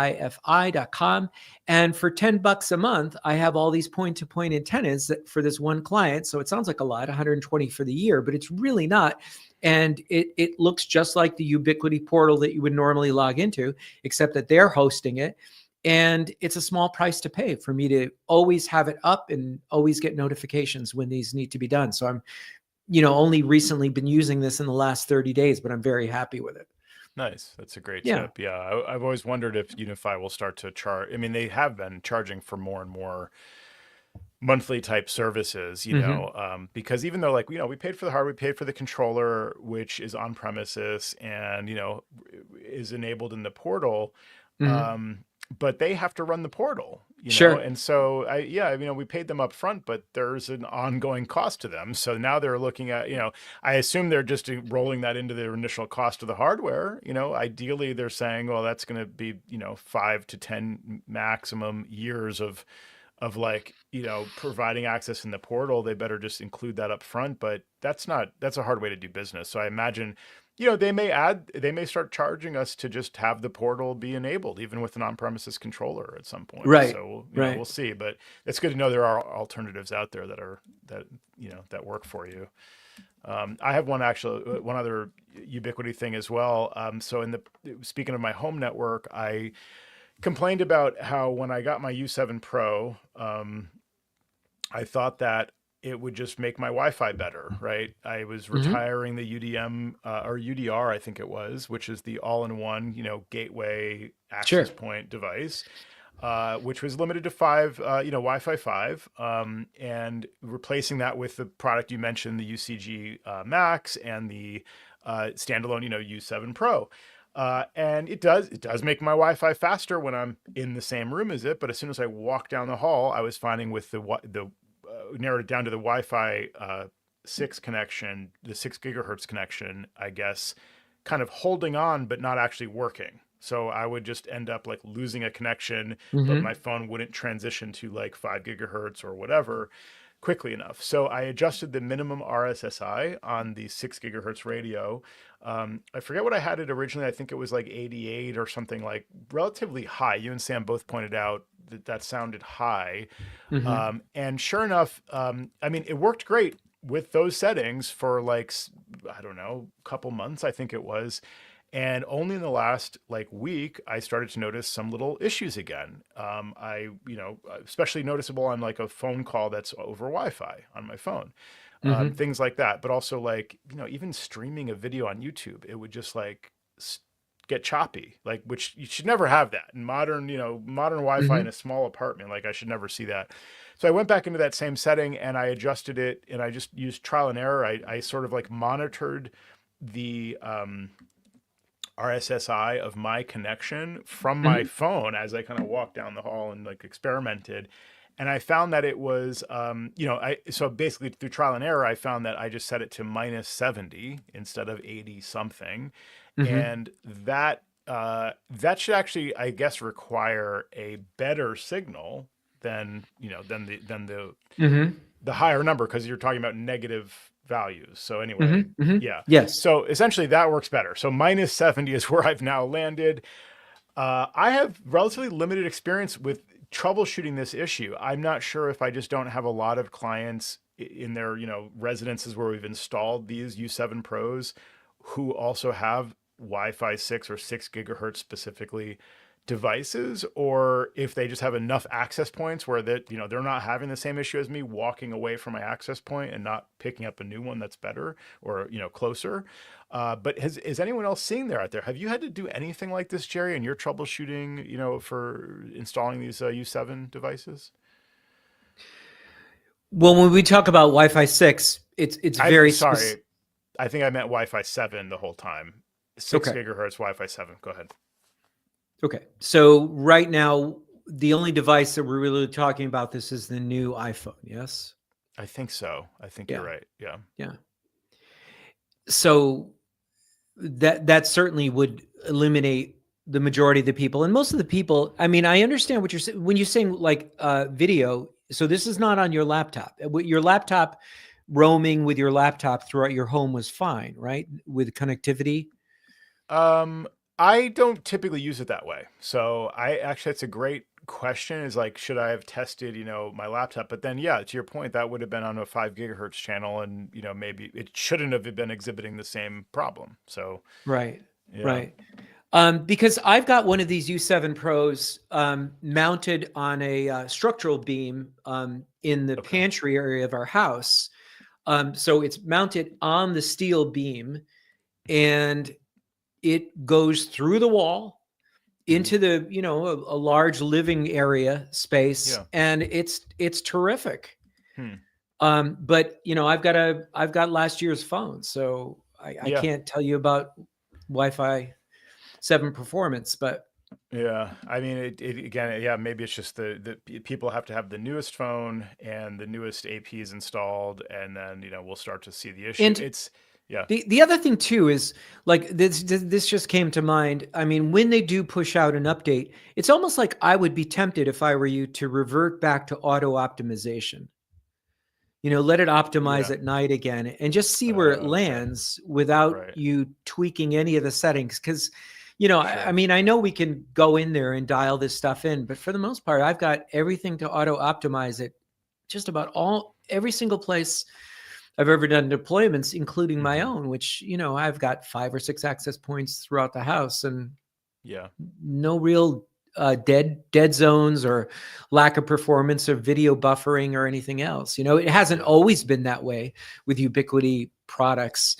S1: HOSTIFI.com. And for $10 a month, I have all these point-to-point antennas for this one client. So it sounds like a lot, 120 for the year, but it's really not. And it looks just like the Ubiquity portal that you would normally log into, except that they're hosting it. And it's a small price to pay for me to always have it up and always get notifications when these need to be done. So I'm, only recently been using this in the last 30 days, but I'm very happy with it.
S2: Nice. That's a great
S1: Yeah.
S2: tip. Yeah, I've always wondered if Unify will start to charge. I mean, they have been charging for more and more monthly type services,
S1: Hmm.
S2: because even though like, we paid for the hardware, we paid for the controller, which is on premises and, is enabled in the portal.
S1: Hmm.
S2: Um, but they have to run the portal,
S1: Sure.
S2: and so we paid them up front, but there's an ongoing cost to them. So now they're looking at, I assume they're just rolling that into their initial cost of the hardware. Ideally they're saying, well, that's going to be, 5 to 10 maximum years of like, providing access in the portal. They better just include that up front, but that's a hard way to do business. So I imagine, they may start charging us to just have the portal be enabled, even with an on-premises controller at some point.
S1: Right.
S2: So,
S1: Right.
S2: we'll see, but it's good to know there are alternatives out there that work for you. I have one other Ubiquity thing as well. So speaking of my home network, I complained about how when I got my U7 Pro, I thought that it would just make my Wi-Fi better, right? I was
S1: Hmm.
S2: retiring the UDM or UDR, I think it was, which is the all-in-one, gateway access
S1: Sure.
S2: point device, which was limited to five, Wi-Fi 5, and replacing that with the product you mentioned, the UCG Max and the standalone, U7 Pro. And it does make my Wi-Fi faster when I'm in the same room as it. But as soon as I walk down the hall, I was finding with the narrowed it down to the Wi-Fi 6 connection, the 6 gigahertz connection, I guess, kind of holding on but not actually working. So I would just end up like losing a connection, but my
S1: Hmm.
S2: phone wouldn't transition to like 5 gigahertz or whatever quickly enough. So I adjusted the minimum RSSI on the 6 gigahertz radio. I forget what I had it originally. I think it was like 88 or something, like relatively high. You and Sam both pointed out that sounded high.
S1: Hmm.
S2: And sure enough, I mean, it worked great with those settings for like, I don't know, a couple months, I think it was. And only in the last like week, I started to notice some little issues again. Especially noticeable on like a phone call that's over Wi-Fi on my phone,
S1: Hmm.
S2: things like that. But also like, even streaming a video on YouTube, it would just like get choppy, like, which you should never have that in modern Wi-Fi in
S1: Hmm.
S2: a small apartment. Like I should never see that. So I went back into that same setting and I adjusted it and I just used trial and error. I sort of like monitored the, RSSI of my connection from my
S1: Hmm.
S2: phone as I kind of walked down the hall and like experimented. And I found that it was, so basically through trial and error, I found that I just set it to minus 70 instead of 80 something.
S1: Mm-hmm.
S2: And that should actually, I guess, require a better signal than,
S1: Mm-hmm.
S2: the higher number, because you're talking about negative values. So anyway,
S1: Mm-hmm. Mm-hmm.
S2: yeah.
S1: Yes.
S2: So essentially that works better. So minus 70 is where I've now landed. I have relatively limited experience with troubleshooting this issue. I'm not sure if I just don't have a lot of clients in their, residences where we've installed these U7 Pros who also have Wi-Fi 6 or 6 gigahertz specifically devices, or if they just have enough access points where that, they're not having the same issue as me walking away from my access point and not picking up a new one that's better or, closer. But is anyone else seeing there out there? Have you had to do anything like this, Jerry, in your troubleshooting, for installing these U7 devices?
S1: Well, when we talk about Wi-Fi 6, it's very specific.
S2: Sorry, I think I meant Wi-Fi 7 the whole time. 6
S1: Okay.
S2: gigahertz Wi-Fi 7. Go ahead.
S1: Okay. So right now, the only device that we're really talking about this is the new iPhone. Yes.
S2: I think so. I think you're
S1: Yeah.
S2: right. Yeah.
S1: Yeah. So that certainly would eliminate the majority of the people, and most of the people. I mean, I understand what you're saying when you're saying like video. So this is not on your laptop. Your laptop roaming with your laptop throughout your home was fine, right? With connectivity.
S2: I don't typically use it that way. So I actually, that's a great question, is like, should I have tested, my laptop? But then, yeah, to your point, that would have been on a 5 gigahertz channel, and, maybe it shouldn't have been exhibiting the same problem. So,
S1: Right.
S2: yeah.
S1: Right. Because I've got one of these U7 Pros mounted on a structural beam in the
S2: Okay.
S1: pantry area of our house. So it's mounted on the steel beam, and it goes through the wall into the, a large living area space,
S2: Yeah.
S1: and it's terrific.
S2: Hmm.
S1: But I've got last year's phone, so I
S2: Yeah.
S1: can't tell you about Wi-Fi 7 performance, but
S2: Yeah, I mean, it again, yeah, maybe it's just the people have to have the newest phone and the newest APs installed, and then, we'll start to see the issue.
S1: and
S2: It's, yeah,
S1: the other thing too is like this just came to mind. I mean, when they do push out an update, it's almost like I would be tempted, if I were you, to revert back to auto optimization. Let it optimize
S2: yeah,
S1: at night again and just see where it
S2: okay,
S1: lands without
S2: right,
S1: you tweaking any of the settings. Because, I
S2: sure,
S1: mean, I know we can go in there and dial this stuff in, but for the most part, I've got everything to auto optimize it just about every single place I've ever done deployments, including my
S2: hmm,
S1: own, which, I've got 5 or 6 access points throughout the house, and
S2: yeah,
S1: no real dead zones or lack of performance or video buffering or anything else. It hasn't
S2: yeah.
S1: always been that way with Ubiquiti products,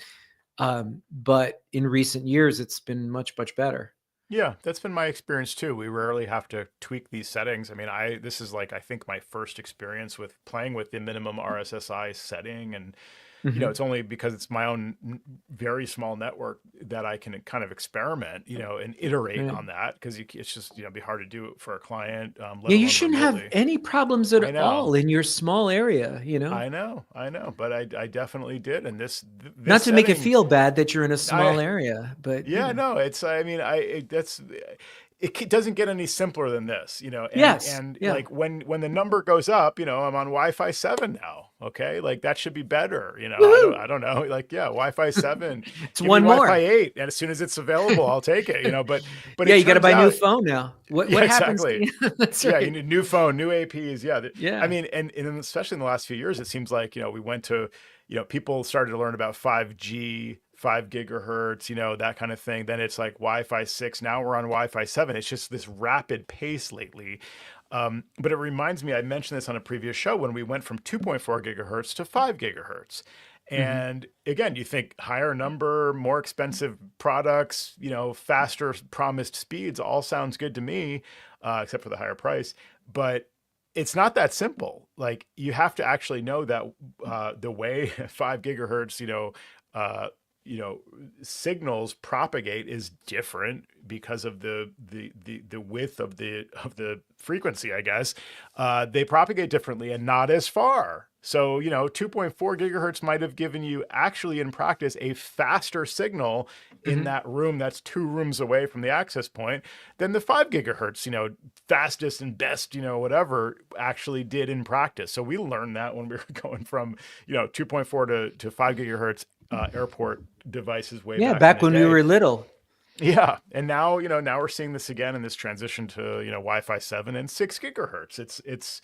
S1: but in recent years, it's been much, much better.
S2: Yeah, that's been my experience too. We rarely have to tweak these settings. I mean, this is like, I think, my first experience with playing with the minimum RSSI setting, and
S1: Hmm.
S2: it's only because it's my own very small network that I can kind of experiment, and iterate
S1: Right.
S2: on that, because it's just, be hard to do it for a client, let
S1: Yeah, you
S2: alone
S1: shouldn't have
S2: remotely.
S1: any problems at
S2: I know,
S1: all in your small area.
S2: I know, but I definitely did, and this
S1: Not to make it
S2: setting,
S1: feel bad that you're in a small
S2: I
S1: area, but
S2: yeah, no, it's, I mean, doesn't get any simpler than this, and
S1: yes, yeah.
S2: like when the number goes up, I'm on Wi-Fi 7 now. Okay, like that should be better.
S1: Woohoo!
S2: I don't know, like, yeah, Wi-Fi 7.
S1: It's
S2: Give me
S1: one
S2: Wi-Fi
S1: more.
S2: 8, and as soon as it's available, I'll take it. But
S1: Yeah,
S2: it
S1: you got to
S2: turns
S1: buy a new
S2: out,
S1: phone now. What
S2: yeah,
S1: what happens?
S2: exactly.
S1: That's
S2: Yeah, you
S1: right.
S2: need new phone, new APs. Yeah, I
S1: Yeah.
S2: mean, and especially in the last few years, it seems like, we went to, people started to learn about 5G, 5 gigahertz, that kind of thing. Then it's like Wi-Fi 6. Now we're on Wi-Fi 7. It's just this rapid pace lately. But it reminds me, I mentioned this on a previous show, when we went from 2.4 gigahertz to 5 gigahertz.
S1: Hmm.
S2: And again, you think higher number, more expensive products, faster promised speeds, all sounds good to me, except for the higher price. But it's not that simple. Like, you have to actually know that the way 5 gigahertz, signals propagate is different because of the width of the frequency, I guess. They propagate differently and not as far. So, 2.4 gigahertz might have given you actually in practice a faster signal in that room that's 2 rooms away from the access point than the 5 gigahertz, fastest and best, whatever actually did in practice. So we learned that when we were going from, 2.4 to 5 gigahertz airport devices way
S1: back when we were little.
S2: Yeah. And now, now we're seeing this again in this transition to, Wi-Fi 7 and 6 gigahertz. It's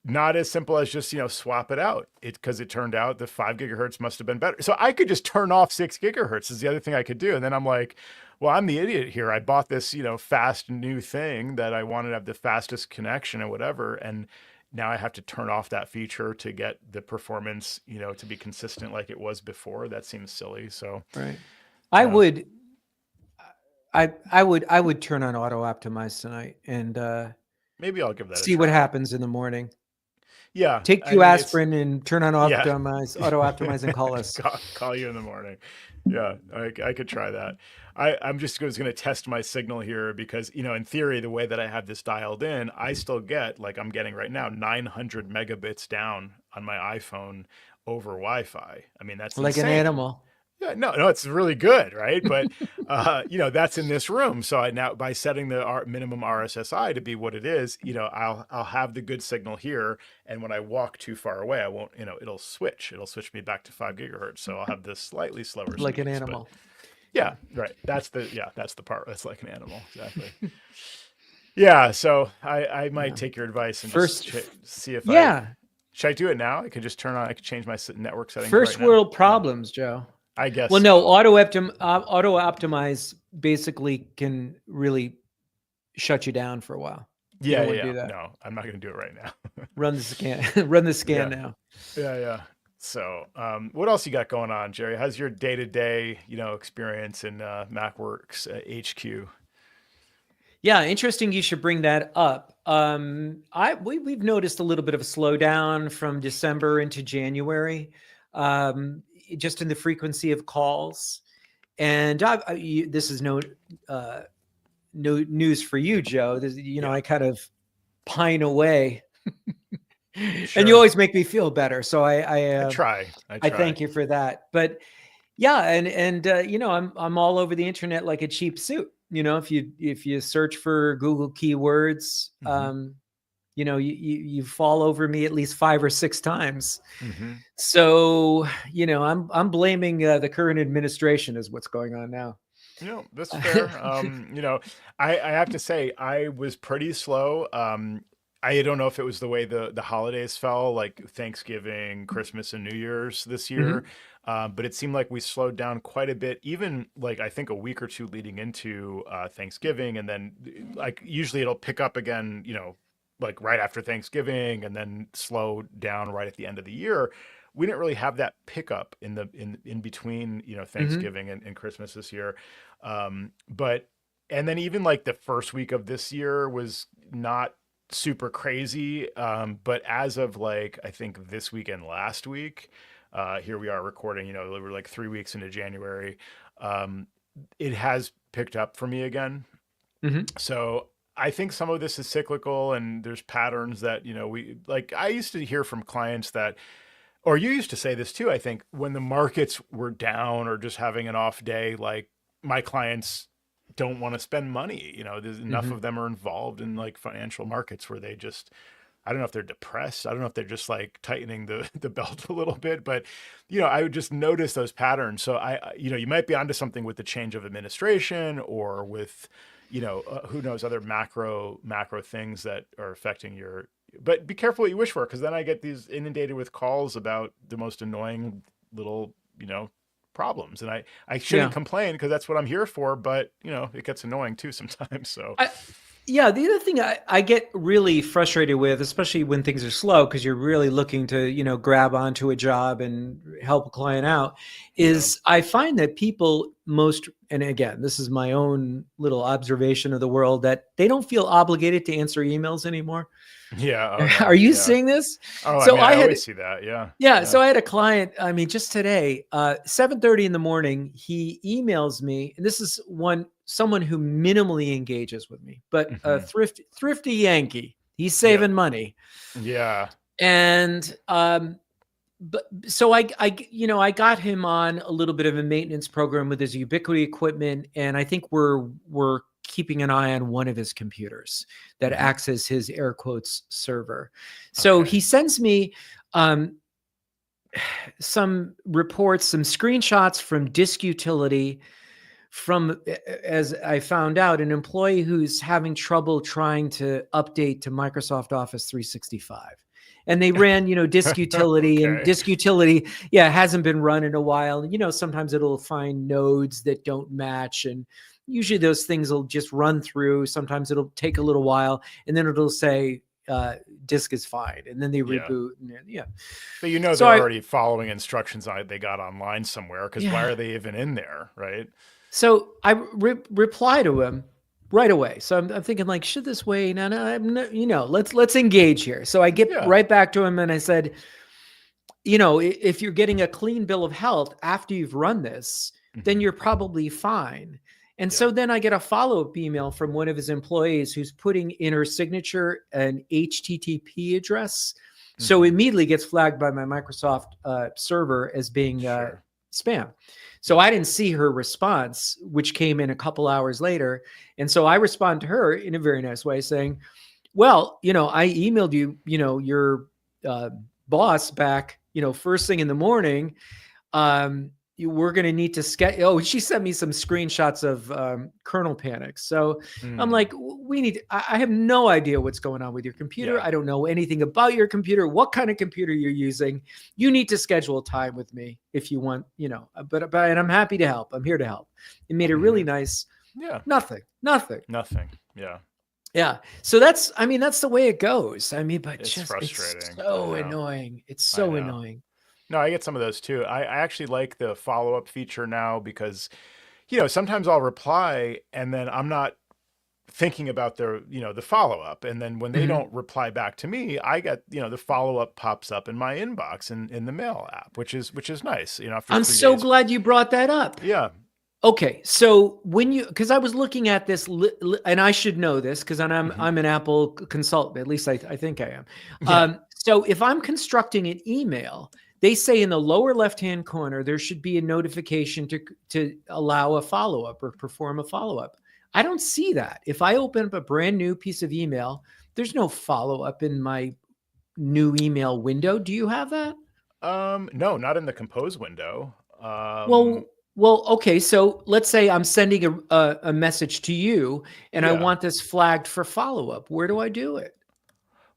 S2: not as simple as just, swap it out. Because it turned out the 5 gigahertz must have been better. So I could just turn off 6 gigahertz is the other thing I could do. And then I'm like, well, I'm the idiot here. I bought this, fast new thing that I wanted to have the fastest connection and whatever. And now I have to turn off that feature to get the performance, to be consistent like it was before. That seems silly. So
S1: right. I would turn on auto optimize tonight and
S2: maybe I'll give that
S1: see what happens in the morning.
S2: Yeah.
S1: Take 2 aspirin and turn on auto optimize and call us.
S2: Call you in the morning. Yeah, I could try that. I'm just going to test my signal here because, in theory, the way that I have this dialed in, I still get, like I'm getting right now, 900 megabits down on my iPhone over Wi-Fi. I mean, that's
S1: like
S2: insane.
S1: An animal.
S2: Yeah, no, it's really good, right? But that's in this room. So I now, by setting the minimum RSSI to be what it is, I'll have the good signal here, and when I walk too far away, I won't. It'll switch me back to 5 gigahertz. So I'll have this slightly slower.
S1: Like an animal.
S2: Yeah, right. That's the part. That's like an animal, exactly. Yeah. So I might take your advice and
S1: first
S2: just see if should I do it now? I could just turn on. I could change my network settings.
S1: First world problems, Joe.
S2: I guess.
S1: Well, no, auto optimize basically can really shut you down for a while.
S2: Yeah. Do that. No, I'm not going to do it right now.
S1: Run the scan now.
S2: Yeah. So, what else you got going on, Jerry? How's your day-to-day, experience in MacWorks HQ?
S1: Yeah, interesting. You should bring that up. We've noticed a little bit of a slowdown from December into January. Just in the frequency of calls, and this is no news for you, Joe. I kind of pine away, sure. And you always make me feel better. So I
S2: try.
S1: I thank you for that. But yeah, and I'm all over the internet like a cheap suit. If you search for Google keywords, you fall over me at least 5 or 6 times. So, I'm blaming the current administration is what's going on now.
S2: That's fair. I have to say I was pretty slow. I don't know if it was the way the holidays fell, like Thanksgiving, Christmas, and New Year's this year. But it seemed like we slowed down quite a bit, even like I think a week or two leading into Thanksgiving. And then like usually it'll pick up again, like right after Thanksgiving and then slow down right at the end of the year. We didn't really have that pickup in between, Thanksgiving and Christmas this year. And then even like the first week of this year was not super crazy. But as of like, I think this week and last week, here we are recording, we're like 3 weeks into January. It has picked up for me again. So I think some of this is cyclical and there's patterns that, I used to hear from clients that, or you used to say this too, I think when the markets were down or just having an off day, like my clients don't want to spend money, there's enough of them are involved in like financial markets where they just, I don't know if they're depressed. I don't know if they're just like tightening the belt a little bit, but I would just notice those patterns. So you might be onto something with the change of administration or with, who knows, other macro things that are affecting but be careful what you wish for. Cause then I get these inundated with calls about the most annoying little, problems. And I shouldn't complain because that's what I'm here for, but it gets annoying too sometimes. So
S1: the other thing I get really frustrated with, especially when things are slow, because you're really looking to, grab onto a job and help a client out, is I find that people and again, this is my own little observation of the world, that they don't feel obligated to answer emails anymore.
S2: Yeah. Oh
S1: Are
S2: no.
S1: you
S2: Yeah.
S1: seeing this?
S2: Oh, I
S1: So
S2: mean,
S1: I
S2: I
S1: had,
S2: always see that. Yeah.
S1: yeah,
S2: Yeah.
S1: so I had a client, I mean, just today, 7:30 in the morning, he emails me, and this is someone who minimally engages with me, but a
S2: Hmm.
S1: thrifty Yankee. He's
S2: Yep.
S1: saving money.
S2: Yeah.
S1: And but so I got him on a little bit of a maintenance program with his Ubiquiti equipment, and I think we're keeping an eye on one of his computers that
S2: Hmm.
S1: acts as his air quotes server. So
S2: Okay.
S1: he sends me um, some reports, some screenshots from Disk Utility from, as I found out, an employee who's having trouble trying to update to Microsoft Office 365. And they ran, Disk Utility, and
S2: Okay.
S1: Disk Utility, yeah, hasn't been run in a while. And, sometimes it'll find nodes that don't match. And usually those things will just run through. Sometimes it'll take a little while, and then it'll say, disk is fine. And then they
S2: Yeah.
S1: reboot. And yeah.
S2: But you know
S1: So
S2: they're already following instructions they got online somewhere, because why
S1: yeah.
S2: are they even in there, right?
S1: So I reply to him right away. So I'm thinking, like, should this wait? No, I'm not, let's engage here. So I get
S2: Yeah.
S1: right back to him and I said, if you're getting a clean bill of health after you've run this, then
S2: Hmm.
S1: you're probably fine. And
S2: Yeah.
S1: so then I get a follow-up email from one of his employees who's putting in her signature an HTTP address. So
S2: Hmm.
S1: immediately gets flagged by my Microsoft server as being
S2: Sure.
S1: spam. So
S2: Yeah.
S1: I didn't see her response, which came in a couple hours later. And so I respond to her in a very nice way saying, well, I emailed you, your uh, boss back, first thing in the morning. We're going to need to schedule. Oh, she sent me some screenshots of kernel panic. So I'm
S2: Mm.
S1: like, we need, I have no idea what's going on with your computer.
S2: Yeah.
S1: I don't know anything about your computer, what kind of computer you're using. You need to schedule time with me if you want, but and I'm happy to help. I'm here to help. It made a really
S2: Hmm.
S1: nice,
S2: Yeah.
S1: nothing.
S2: Nothing. Yeah.
S1: Yeah. So that's the way it goes. I mean, but
S2: It's
S1: it's
S2: frustrating. I
S1: so
S2: know.
S1: annoying. It's
S2: I
S1: so
S2: know.
S1: annoying.
S2: No, I get some of those too. I actually like the follow up feature now, because, sometimes I'll reply and then I'm not thinking about the follow up. And then when they
S1: Mhm.
S2: don't reply back to me, I get, the follow up pops up in my inbox in the mail app, which is nice, after
S1: I'm
S2: 3
S1: so
S2: days.
S1: glad you brought that up.
S2: Yeah.
S1: Okay, so because I was looking at this, and I should know this because
S2: Hmm.
S1: I'm an Apple consultant. At least I think I am.
S2: Yeah.
S1: So if I'm constructing an email, they say in the lower left hand corner there should be a notification to allow a follow up or perform a follow up. I don't see that. If I open up a brand new piece of email, there's no follow up in my new email window. Do you have that?
S2: No, not in the compose window.
S1: Well, okay. So let's say I'm sending a message to you, and I
S2: Yeah.
S1: want this flagged for follow up. Where do I do it?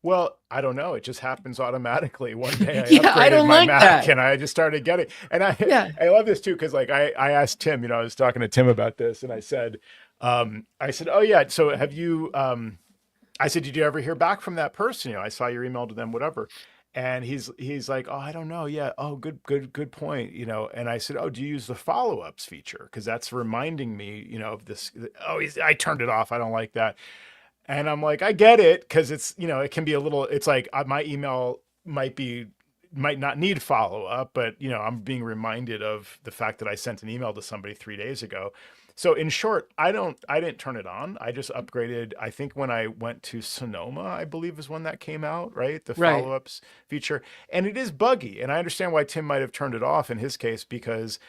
S2: Well, I don't know. It just happens automatically. One day I
S1: Yeah, I
S2: upgraded
S1: don't
S2: my
S1: like
S2: Mac
S1: that.
S2: and I just started getting, and I
S1: Yeah.
S2: I love this too, because like I asked Tim, I was talking to Tim about this, and I said, oh yeah, so have you I said, did you ever hear back from that person? I saw your email to them, whatever. And he's like, oh, I don't know. Yeah. Oh, good point. And I said, oh, do you use the follow-ups feature? Because that's reminding me, of this. Oh, I turned it off. I don't like that. And I'm like, I get it, because it's, it can be a little, it's like my email might not need follow up, but I'm being reminded of the fact that I sent an email to somebody 3 days ago. So in short, I didn't turn it on. I just upgraded. I think when I went to Sonoma, I believe is when that came out, right? The
S1: Right.
S2: follow-ups feature. And it is buggy. And I understand why Tim might have turned it off in his case, because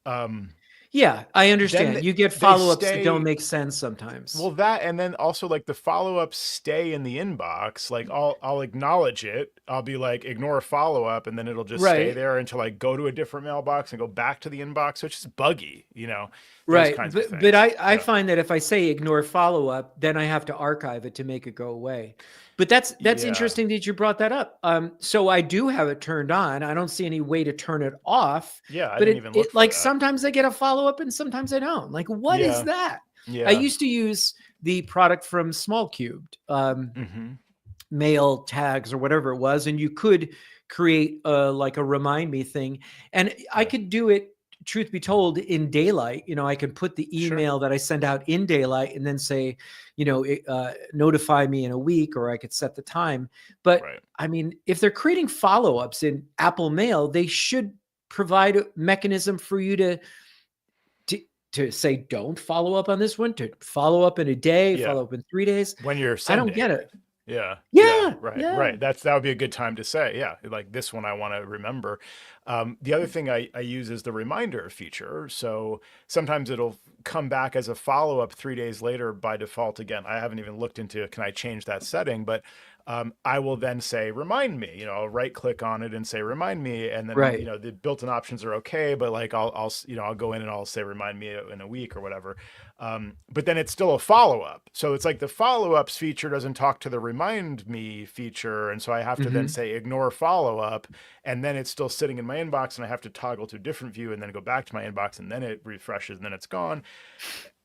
S2: um,
S1: Yeah, I
S2: then
S1: understand. You get
S2: they
S1: follow ups that don't
S2: stay.
S1: make sense sometimes.
S2: Well, that, and then also like the follow-ups stay in the inbox. Like I'll acknowledge it. I'll be like, ignore follow-up, and then it'll just stay
S1: Right.
S2: there until I go to a different mailbox and go back to the inbox. So it's just buggy, those
S1: Right.
S2: kinds of
S1: But
S2: things.
S1: I
S2: Yeah.
S1: find that if I say ignore follow up, then I have to archive it to make it go away. But that's
S2: Yeah.
S1: interesting that you brought that up. So I do have it turned on. I don't see any way to turn it off.
S2: Yeah. I
S1: But
S2: didn't even look
S1: it
S2: for
S1: like
S2: that.
S1: sometimes I get a follow up and sometimes I don't. Like, what is
S2: Yeah.
S1: that? I
S2: Yeah.
S1: used to use the product from Small Cubed,
S2: Hmm.
S1: mail tags or whatever it was, and you could create like a remind me thing, and I
S2: Yeah.
S1: could do it truth be told, in daylight, I can put the
S2: Sure.
S1: email that I send out in daylight and then say, notify me in a week, or I could set the time. But
S2: Right.
S1: I mean, if they're creating follow-ups in Apple Mail, they should provide a mechanism for you to say, don't follow up on this one, to follow up in a day,
S2: Yeah.
S1: follow up in 3 days.
S2: When you're
S1: I
S2: sending
S1: don't get it.
S2: Yeah.
S1: Yeah.
S2: Right. That would be a good time to say, yeah, like this one I want to remember. The other thing I use is the reminder feature. So sometimes it'll come back as a follow-up 3 days later by default. Again, I haven't even looked into, can I change that setting? But I will then say, remind me, I'll right click on it and say, remind me. And then,
S1: Right.
S2: the built-in options are okay, but like I'll go in and I'll say, remind me in a week or whatever. But then it's still a follow-up. So it's like the follow-ups feature doesn't talk to the remind me feature. And so I have to then say, ignore follow-up. And then it's still sitting in my inbox and I have to toggle to a different view and then go back to my inbox and then it refreshes and then it's gone.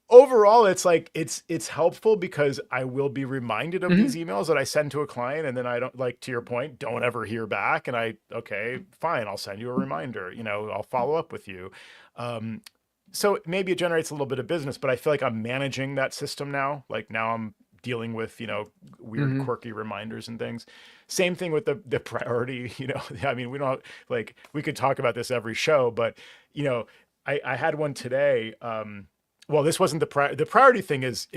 S2: Overall, it's like, it's helpful because I will be reminded of these emails that I send to a client. And then I don't, like, to your point, don't ever hear back. And okay, fine, I'll send you a reminder, I'll follow up with you. So maybe it generates a little bit of business, but I feel like I'm managing that system now. Like now I'm dealing with, weird, quirky reminders and things. Same thing with the priority, I mean, we don't like, we could talk about this every show, but I had one today. Well, this wasn't the priority thing is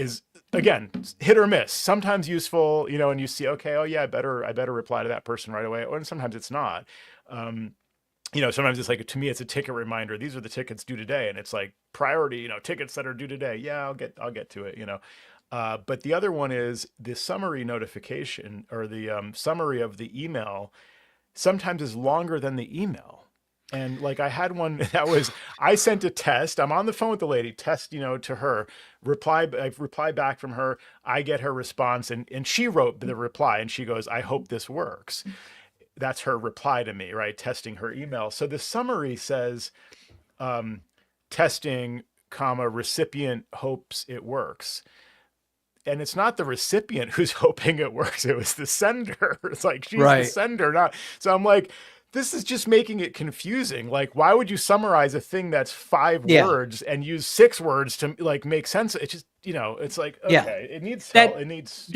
S2: again, hit or miss, sometimes useful, and you see, okay, oh yeah, I better reply to that person right away. And sometimes it's not. Sometimes it's like, to me, it's a ticket reminder. These are the tickets due today. And it's like priority, tickets that are due today. Yeah, I'll get to it, But the other one is the summary notification, or the summary of the email sometimes is longer than the email. And like I had one that was, I sent a test. I'm on the phone with the lady, test, to her, I reply back from her. I get her response and she wrote the reply and she goes, I hope this works. That's her reply to me, right? Testing her email. So the summary says, testing, recipient hopes it works. And it's not the recipient who's hoping it works. It was the sender. It's like, she's the sender, not. So I'm like, this is just making it confusing. Like, why would you summarize a thing that's 5 words and use 6 words to like make sense? It's just, it's like, okay, it needs help. It needs.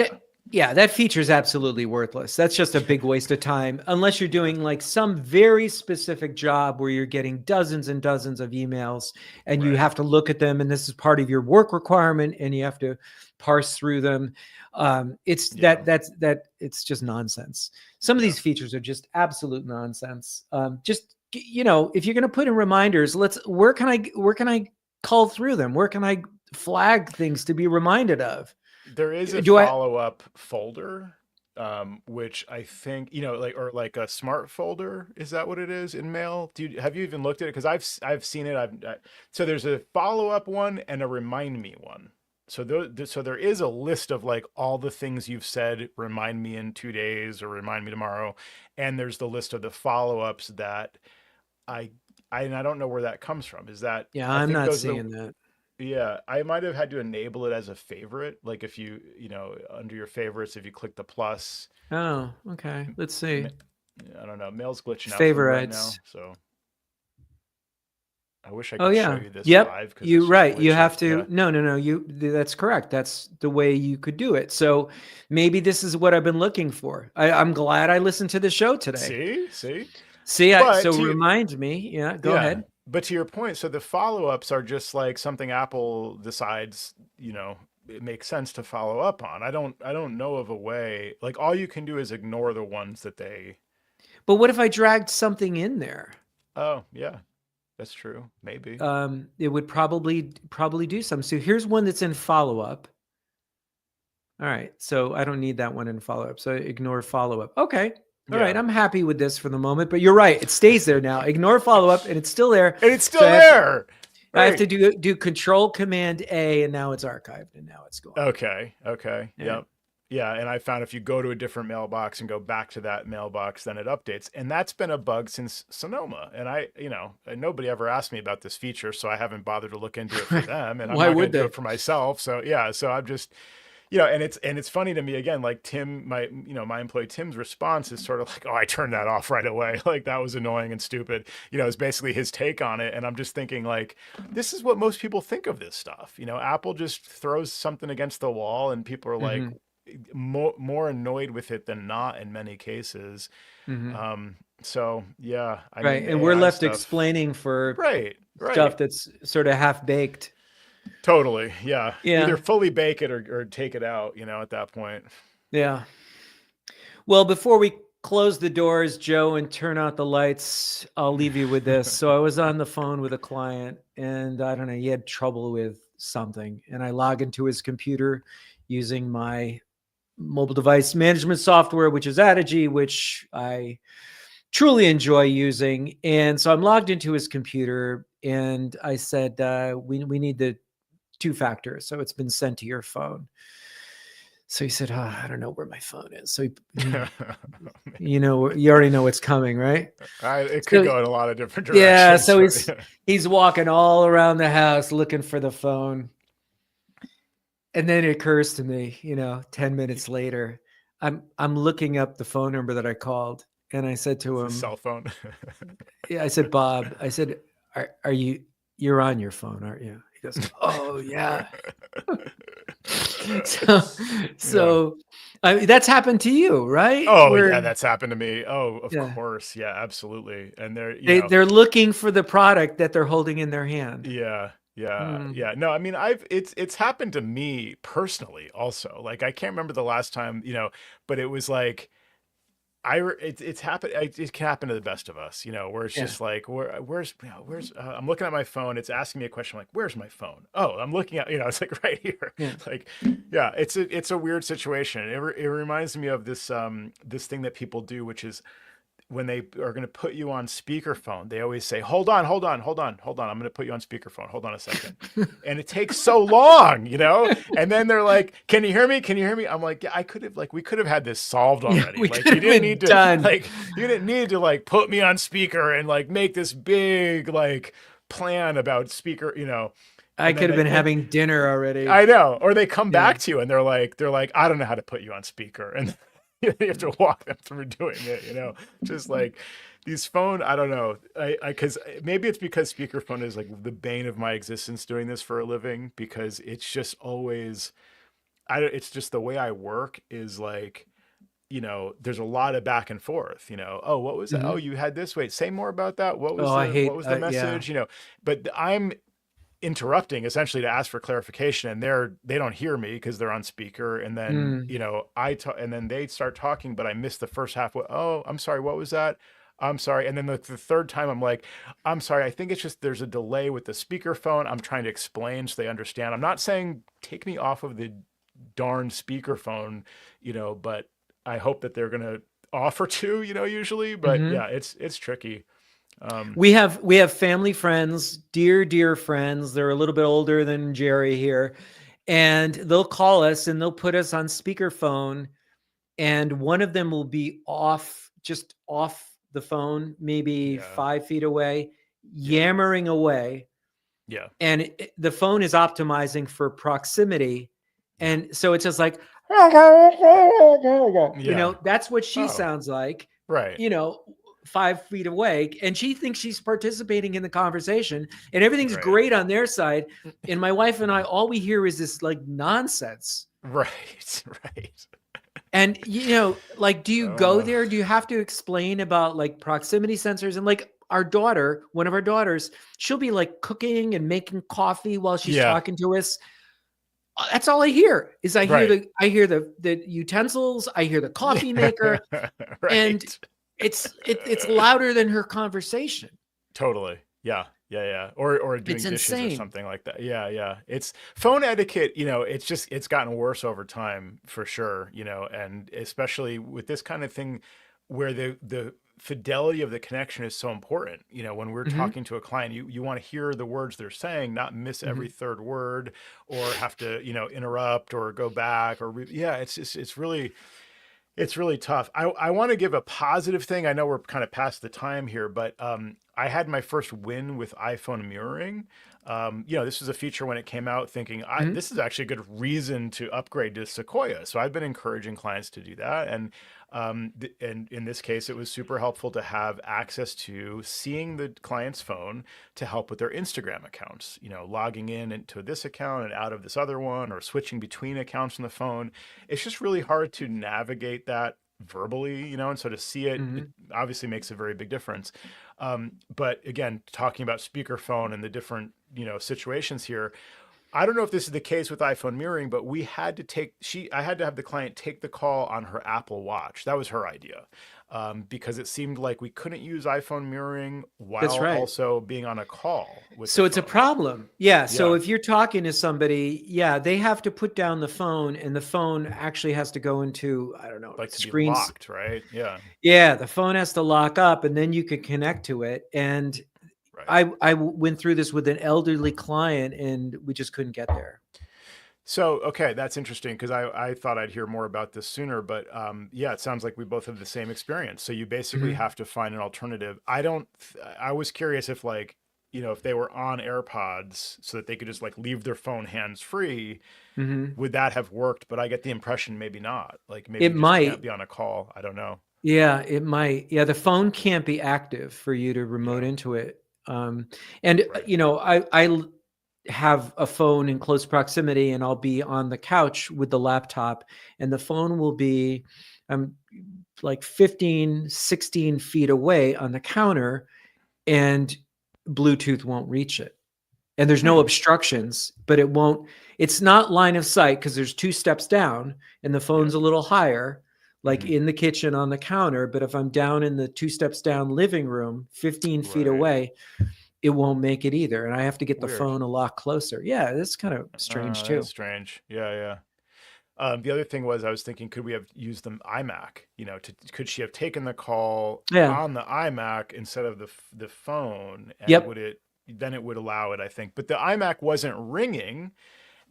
S1: That feature is absolutely worthless. That's just a big waste of time, unless you're doing like some very specific job where you're getting dozens and dozens of emails and you have to look at them. And this is part of your work requirement and you have to parse through them. It's just nonsense. Some of these features are just absolute nonsense. If you're going to put in reminders, where can I cull through them? Where can I flag things to be reminded of?
S2: There is a follow-up folder, which I think, like a smart folder. Is that what it is in Mail? Have you even looked at it? Because I've seen it. So there's a follow-up one and a remind me one. So there is a list of like all the things you've said, remind me in 2 days or remind me tomorrow. And there's the list of the follow-ups that I don't know where that comes from. Is that?
S1: Yeah, I'm not seeing that.
S2: Yeah, I might have had to enable it as a favorite. Like if you, under your favorites, if you click the plus.
S1: Oh, okay. Let's see.
S2: I don't know. Mail's glitching out
S1: favorites
S2: right now, so I wish I could show you this live.
S1: You right. You have to. Yeah. No. That's correct. That's the way you could do it. So maybe this is what I've been looking for. I'm glad I listened to the show today. See. Remind me. Yeah. Go ahead.
S2: But to your point, so the follow-ups are just like something Apple decides, it makes sense to follow up on. I don't know of a way, like all you can do is ignore the ones that they.
S1: But what if I dragged something in there?
S2: Oh, yeah, that's true. Maybe.
S1: It would probably do something. So here's one that's in follow-up. All right. So I don't need that one in follow-up. So ignore follow-up. Okay. All right, I'm happy with this for the moment, but you're right. It stays there now. Ignore follow-up, and it's still there.
S2: And it's still there.
S1: I have to do Control Command A, and now it's archived, and now it's gone.
S2: Okay. Yep. Yeah, and I found if you go to a different mailbox and go back to that mailbox, then it updates. And that's been a bug since Sonoma. And nobody ever asked me about this feature, so I haven't bothered to look into it for them. And I'm not going to do it for myself. So, yeah, so I'm just... and it's funny to me again, like my employee Tim's response is sort of like, oh, I turned that off right away. Like that was annoying and stupid. Is basically his take on it. And I'm just thinking like, this is what most people think of this stuff. Apple just throws something against the wall and people are like
S1: Hmm.
S2: more annoyed with it than not in many cases.
S1: Hmm.
S2: So yeah, I mean
S1: Right.
S2: the
S1: And we're
S2: AI
S1: left
S2: stuff.
S1: explaining for
S2: Right,
S1: stuff
S2: right.
S1: that's sort of half baked.
S2: Totally. Yeah. Either
S1: Yeah.
S2: fully bake it or take it out, at that point.
S1: Yeah. Well, before we close the doors, Joe, and turn out the lights, I'll leave you with this. So I was on the phone with a client and I don't know, he had trouble with something. And I log into his computer using my mobile device management software, which is Adigy, which I truly enjoy using. And so I'm logged into his computer and I said, we need the two factor. So it's been sent to your phone. So he said, I don't know where my phone is. So you already know what's coming, right?
S2: It could
S1: So
S2: go in a lot of different
S1: yeah,
S2: directions,
S1: so
S2: but yeah.
S1: he's walking all around the house looking for the phone. And then it occurs to me, 10 minutes later, I'm looking up the phone number that I called. And I said to
S2: It's a
S1: him,
S2: cell phone.
S1: yeah, I said, Bob, I said, are you're on your phone, aren't you? He goes, oh yeah. so
S2: Yeah.
S1: so I mean, that's happened to you, right?
S2: Oh
S1: Where
S2: yeah, that's happened to me. Oh, of
S1: yeah,
S2: course. Yeah, absolutely. And
S1: they're looking for the product that they're holding in their hand.
S2: yeah, yeah,
S1: Mm.
S2: yeah. No, I mean, it's happened to me personally also. Like I can't remember the last time, but it was like it's happened. It can happen to the best of us, where it's
S1: Yeah.
S2: just like, where's, I'm looking at my phone. It's asking me a question. I'm like, where's my phone? Oh, I'm looking at, it's like right here.
S1: Yeah.
S2: Like, yeah, it's a weird situation. It reminds me of this thing that people do, which is when they are going to put you on speakerphone, they always say, hold on, hold on, hold on, hold on. I'm going to put you on speakerphone. Hold on a second. And it takes so long, and then they're like, can you hear me? Can you hear me? I'm like, yeah, we could have had this solved
S1: Yeah,
S2: already.
S1: we
S2: Like
S1: could
S2: you
S1: have
S2: didn't
S1: been
S2: need to
S1: done.
S2: put me on speaker and like make this big, like plan about speaker,
S1: I
S2: and then
S1: could have been having dinner already.
S2: I know. Or they come
S1: Yeah.
S2: back to you and they're like, I don't know how to put you on speaker. And you have to walk them through doing it. Just like these phone, I don't know. Cause maybe it's because speakerphone is like the bane of my existence doing this for a living, because it's just always, it's just the way I work is like, there's a lot of back and forth, oh, what was that? Oh,
S1: Mhm.
S2: you had this. Wait, say more about that. What
S1: Oh,
S2: was
S1: I
S2: what
S1: hate
S2: was the
S1: yeah.
S2: message? But I'm interrupting essentially to ask for clarification, and they don't hear me because they're on speaker, and then
S1: Mm.
S2: I talk and then they start talking, but I missed the first half. Oh, I'm sorry, what was that? I'm sorry. And then the third time I'm like, I'm sorry, I think it's just there's a delay with the speakerphone. I'm trying to explain so they understand. I'm not saying take me off of the darn speakerphone, but I hope that they're gonna offer to, usually. But
S1: Mhm.
S2: yeah, it's tricky. um
S1: We have family friends, dear friends. They're a little bit older than Jerry here, and they'll call us and they'll put us on speakerphone, and one of them will be just off the phone, maybe
S2: yeah,
S1: 5 feet away,
S2: yeah,
S1: yammering away,
S2: yeah,
S1: and the phone is optimizing for proximity,
S2: yeah,
S1: and so it's just like,
S2: yeah.
S1: that's what she
S2: Oh,
S1: sounds like,
S2: right.
S1: you know 5 feet away, and she thinks she's participating in the conversation and everything's
S2: Right.
S1: great on their side, and my wife and I, all we hear is this like nonsense.
S2: Right. Right.
S1: And like, do you go
S2: Uh,
S1: there? Do you have to explain about like proximity sensors? And like one of our daughters, she'll be like cooking and making coffee while she's
S2: yeah.
S1: talking to us. That's all I hear is
S2: Right.
S1: I hear the utensils, I hear the coffee maker, and
S2: Right.
S1: it's louder than her conversation.
S2: Totally. Yeah. Yeah. Yeah. Or
S1: It's
S2: doing dishes or
S1: insane.
S2: something like that. Yeah. Yeah. It's phone etiquette, it's gotten worse over time for sure, and especially with this kind of thing where the fidelity of the connection is so important. When we're
S1: Mhm,
S2: talking to a client, you want to hear the words they're saying, not miss every
S1: mhm.
S2: third word or have to, interrupt or go back or yeah, it's just, it's really, It's really tough. I want to give a positive thing. I know we're kind of past the time here, but I had my first win with iPhone mirroring. This was a feature when it came out, thinking
S1: Mhm.
S2: this is actually a good reason to upgrade to Sequoia. So I've been encouraging clients to do that, and in this case, it was super helpful to have access to seeing the client's phone to help with their Instagram accounts. Logging in into this account and out of this other one, or switching between accounts on the phone. It's just really hard to navigate that verbally, and so to see it
S1: Mhm.
S2: obviously makes a very big difference. But again, talking about speakerphone and the different, situations here, I don't know if this is the case with iPhone mirroring, but I had to have the client take the call on her Apple Watch. That was her idea. Because it seemed like we couldn't use iPhone mirroring
S1: That's
S2: while
S1: right.
S2: also being on a call with the
S1: So it's a
S2: phone.
S1: problem. Yeah. So
S2: Yeah.
S1: if you're talking to somebody, yeah, they have to put down the phone and the phone actually has to go into, I don't know,
S2: Like to be
S1: screens.
S2: locked, right? Yeah.
S1: Yeah, the phone has to lock up and then you can connect to it. And
S2: Right.
S1: I went through this with an elderly client and we just couldn't get there.
S2: So, okay, that's interesting because I thought I'd hear more about this sooner, but yeah, it sounds like we both have the same experience. So you basically
S1: Mhm.
S2: have to find an alternative. I was curious if like, if they were on AirPods so that they could just like leave their phone hands free,
S1: Mhm.
S2: would that have worked? But I get the impression maybe not. Like maybe
S1: It
S2: you just can't
S1: might.
S2: be on a call. I don't know.
S1: Yeah, it might. Yeah, the phone can't be active for you to remote
S2: Yeah,
S1: into it. And
S2: right.
S1: have a phone in close proximity, and I'll be on the couch with the laptop, and the phone will be um, like 15, 16 feet away on the counter, and Bluetooth won't reach it. And there's no
S2: Hmm.
S1: obstructions, but it won't. It's not line of sight because there's 2 steps down and the
S2: Yeah.
S1: phone's a little higher, like
S2: Hmm.
S1: in the kitchen on the counter. But if I'm down in the 2 steps down living room, 15 feet
S2: Right.
S1: away, it won't make it either. And I have to get the
S2: Weird.
S1: phone a lot closer. Yeah, that's kind of strange
S2: That is
S1: too.
S2: strange. Yeah, yeah. The other thing was I was thinking, could we have used the iMac? Could she have taken the call
S1: Yeah.
S2: on the iMac instead of the phone, and
S1: Yep.
S2: then it would allow it, I think. But the iMac wasn't ringing,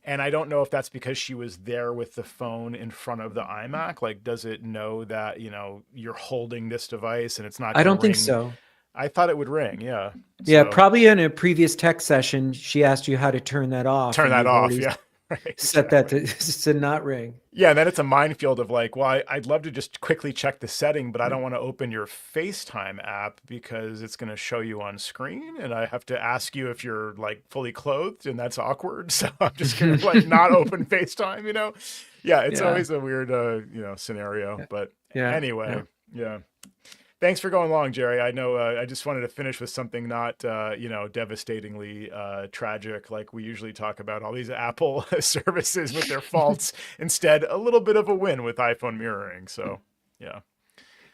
S2: and I don't know if that's because she was there with the phone in front of the iMac. Like, does it know that, you're holding this device and it's not
S1: I
S2: going to
S1: don't think
S2: ring?
S1: so.
S2: I thought it would ring. Yeah.
S1: Yeah.
S2: So
S1: Probably in a previous tech session, she asked you how to turn that off,
S2: turn
S1: and
S2: that
S1: you've
S2: off.
S1: already
S2: Yeah. Right.
S1: set that
S2: Exactly.
S1: to not ring.
S2: Yeah, and then it's a minefield of like, well, I'd love to just quickly check the setting, but I don't want to open your FaceTime app because it's going to show you on screen, and I have to ask you if you're like fully clothed, and that's awkward. So I'm just going to like not open FaceTime. Yeah, it's
S1: Yeah.
S2: always a weird, scenario.
S1: Yeah.
S2: But
S1: Yeah.
S2: anyway,
S1: Yeah.
S2: yeah. Thanks for going long, Jerry. I know I just wanted to finish with something not, devastatingly tragic like we usually talk about all these Apple services with their faults. Instead, a little bit of a win with iPhone mirroring. So, yeah,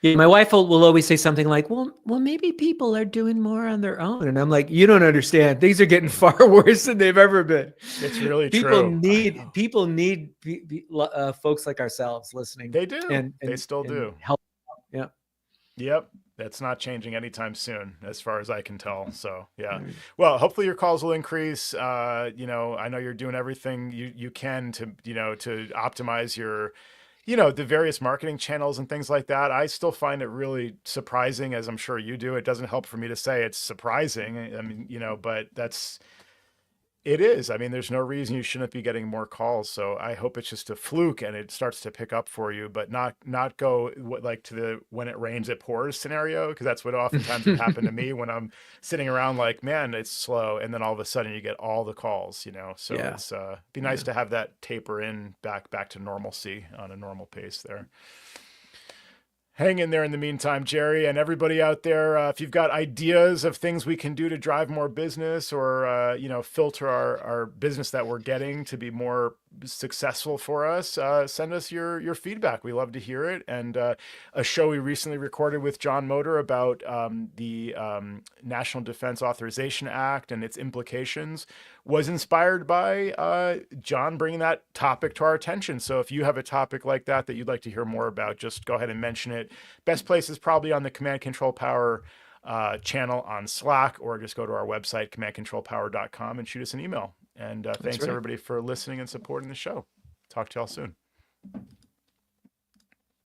S1: Yeah, my wife will always say something like, "Well, maybe people are doing more on their own," and I'm like, "You don't understand. Things are getting far worse than they've ever been.
S2: it's really
S1: People
S2: true. I
S1: need
S2: know.
S1: people need folks like ourselves listening
S2: They do.
S1: and
S2: They
S1: and
S2: still
S1: and
S2: do.
S1: help. Yeah.
S2: Yep. That's not changing anytime soon, as far as I can tell. So, yeah.
S1: Right.
S2: Well, hopefully your calls will increase. I know you're doing everything you can to, to optimize your, the various marketing channels and things like that. I still find it really surprising, as I'm sure you do. It doesn't help for me to say it's surprising. I mean, but it is. I mean, there's no reason you shouldn't be getting more calls. So I hope it's just a fluke and it starts to pick up for you, but not go like to the when it rains it pours scenario, because that's what oftentimes would happen to me when I'm sitting around like, man, it's slow, and then all of a sudden you get all the calls. So
S1: Yeah.
S2: it's be nice
S1: Yeah.
S2: to have that taper in back to normalcy on a normal pace there. Hang in there in the meantime, Jerry, and everybody out there. If you've got ideas of things we can do to drive more business, or filter our business that we're getting to be more successful for us, send us your feedback. We love to hear it. And a show we recently recorded with John Motor about the National Defense Authorization Act and its implications was inspired by John bringing that topic to our attention. So if you have a topic like that you'd like to hear more about, just go ahead and mention it. Best place is probably on the Command Control Power channel on Slack, or just go to our website, commandcontrolpower.com, and shoot us an email. And
S1: That's
S2: thanks
S1: right.
S2: everybody for listening and supporting the show. Talk to y'all soon.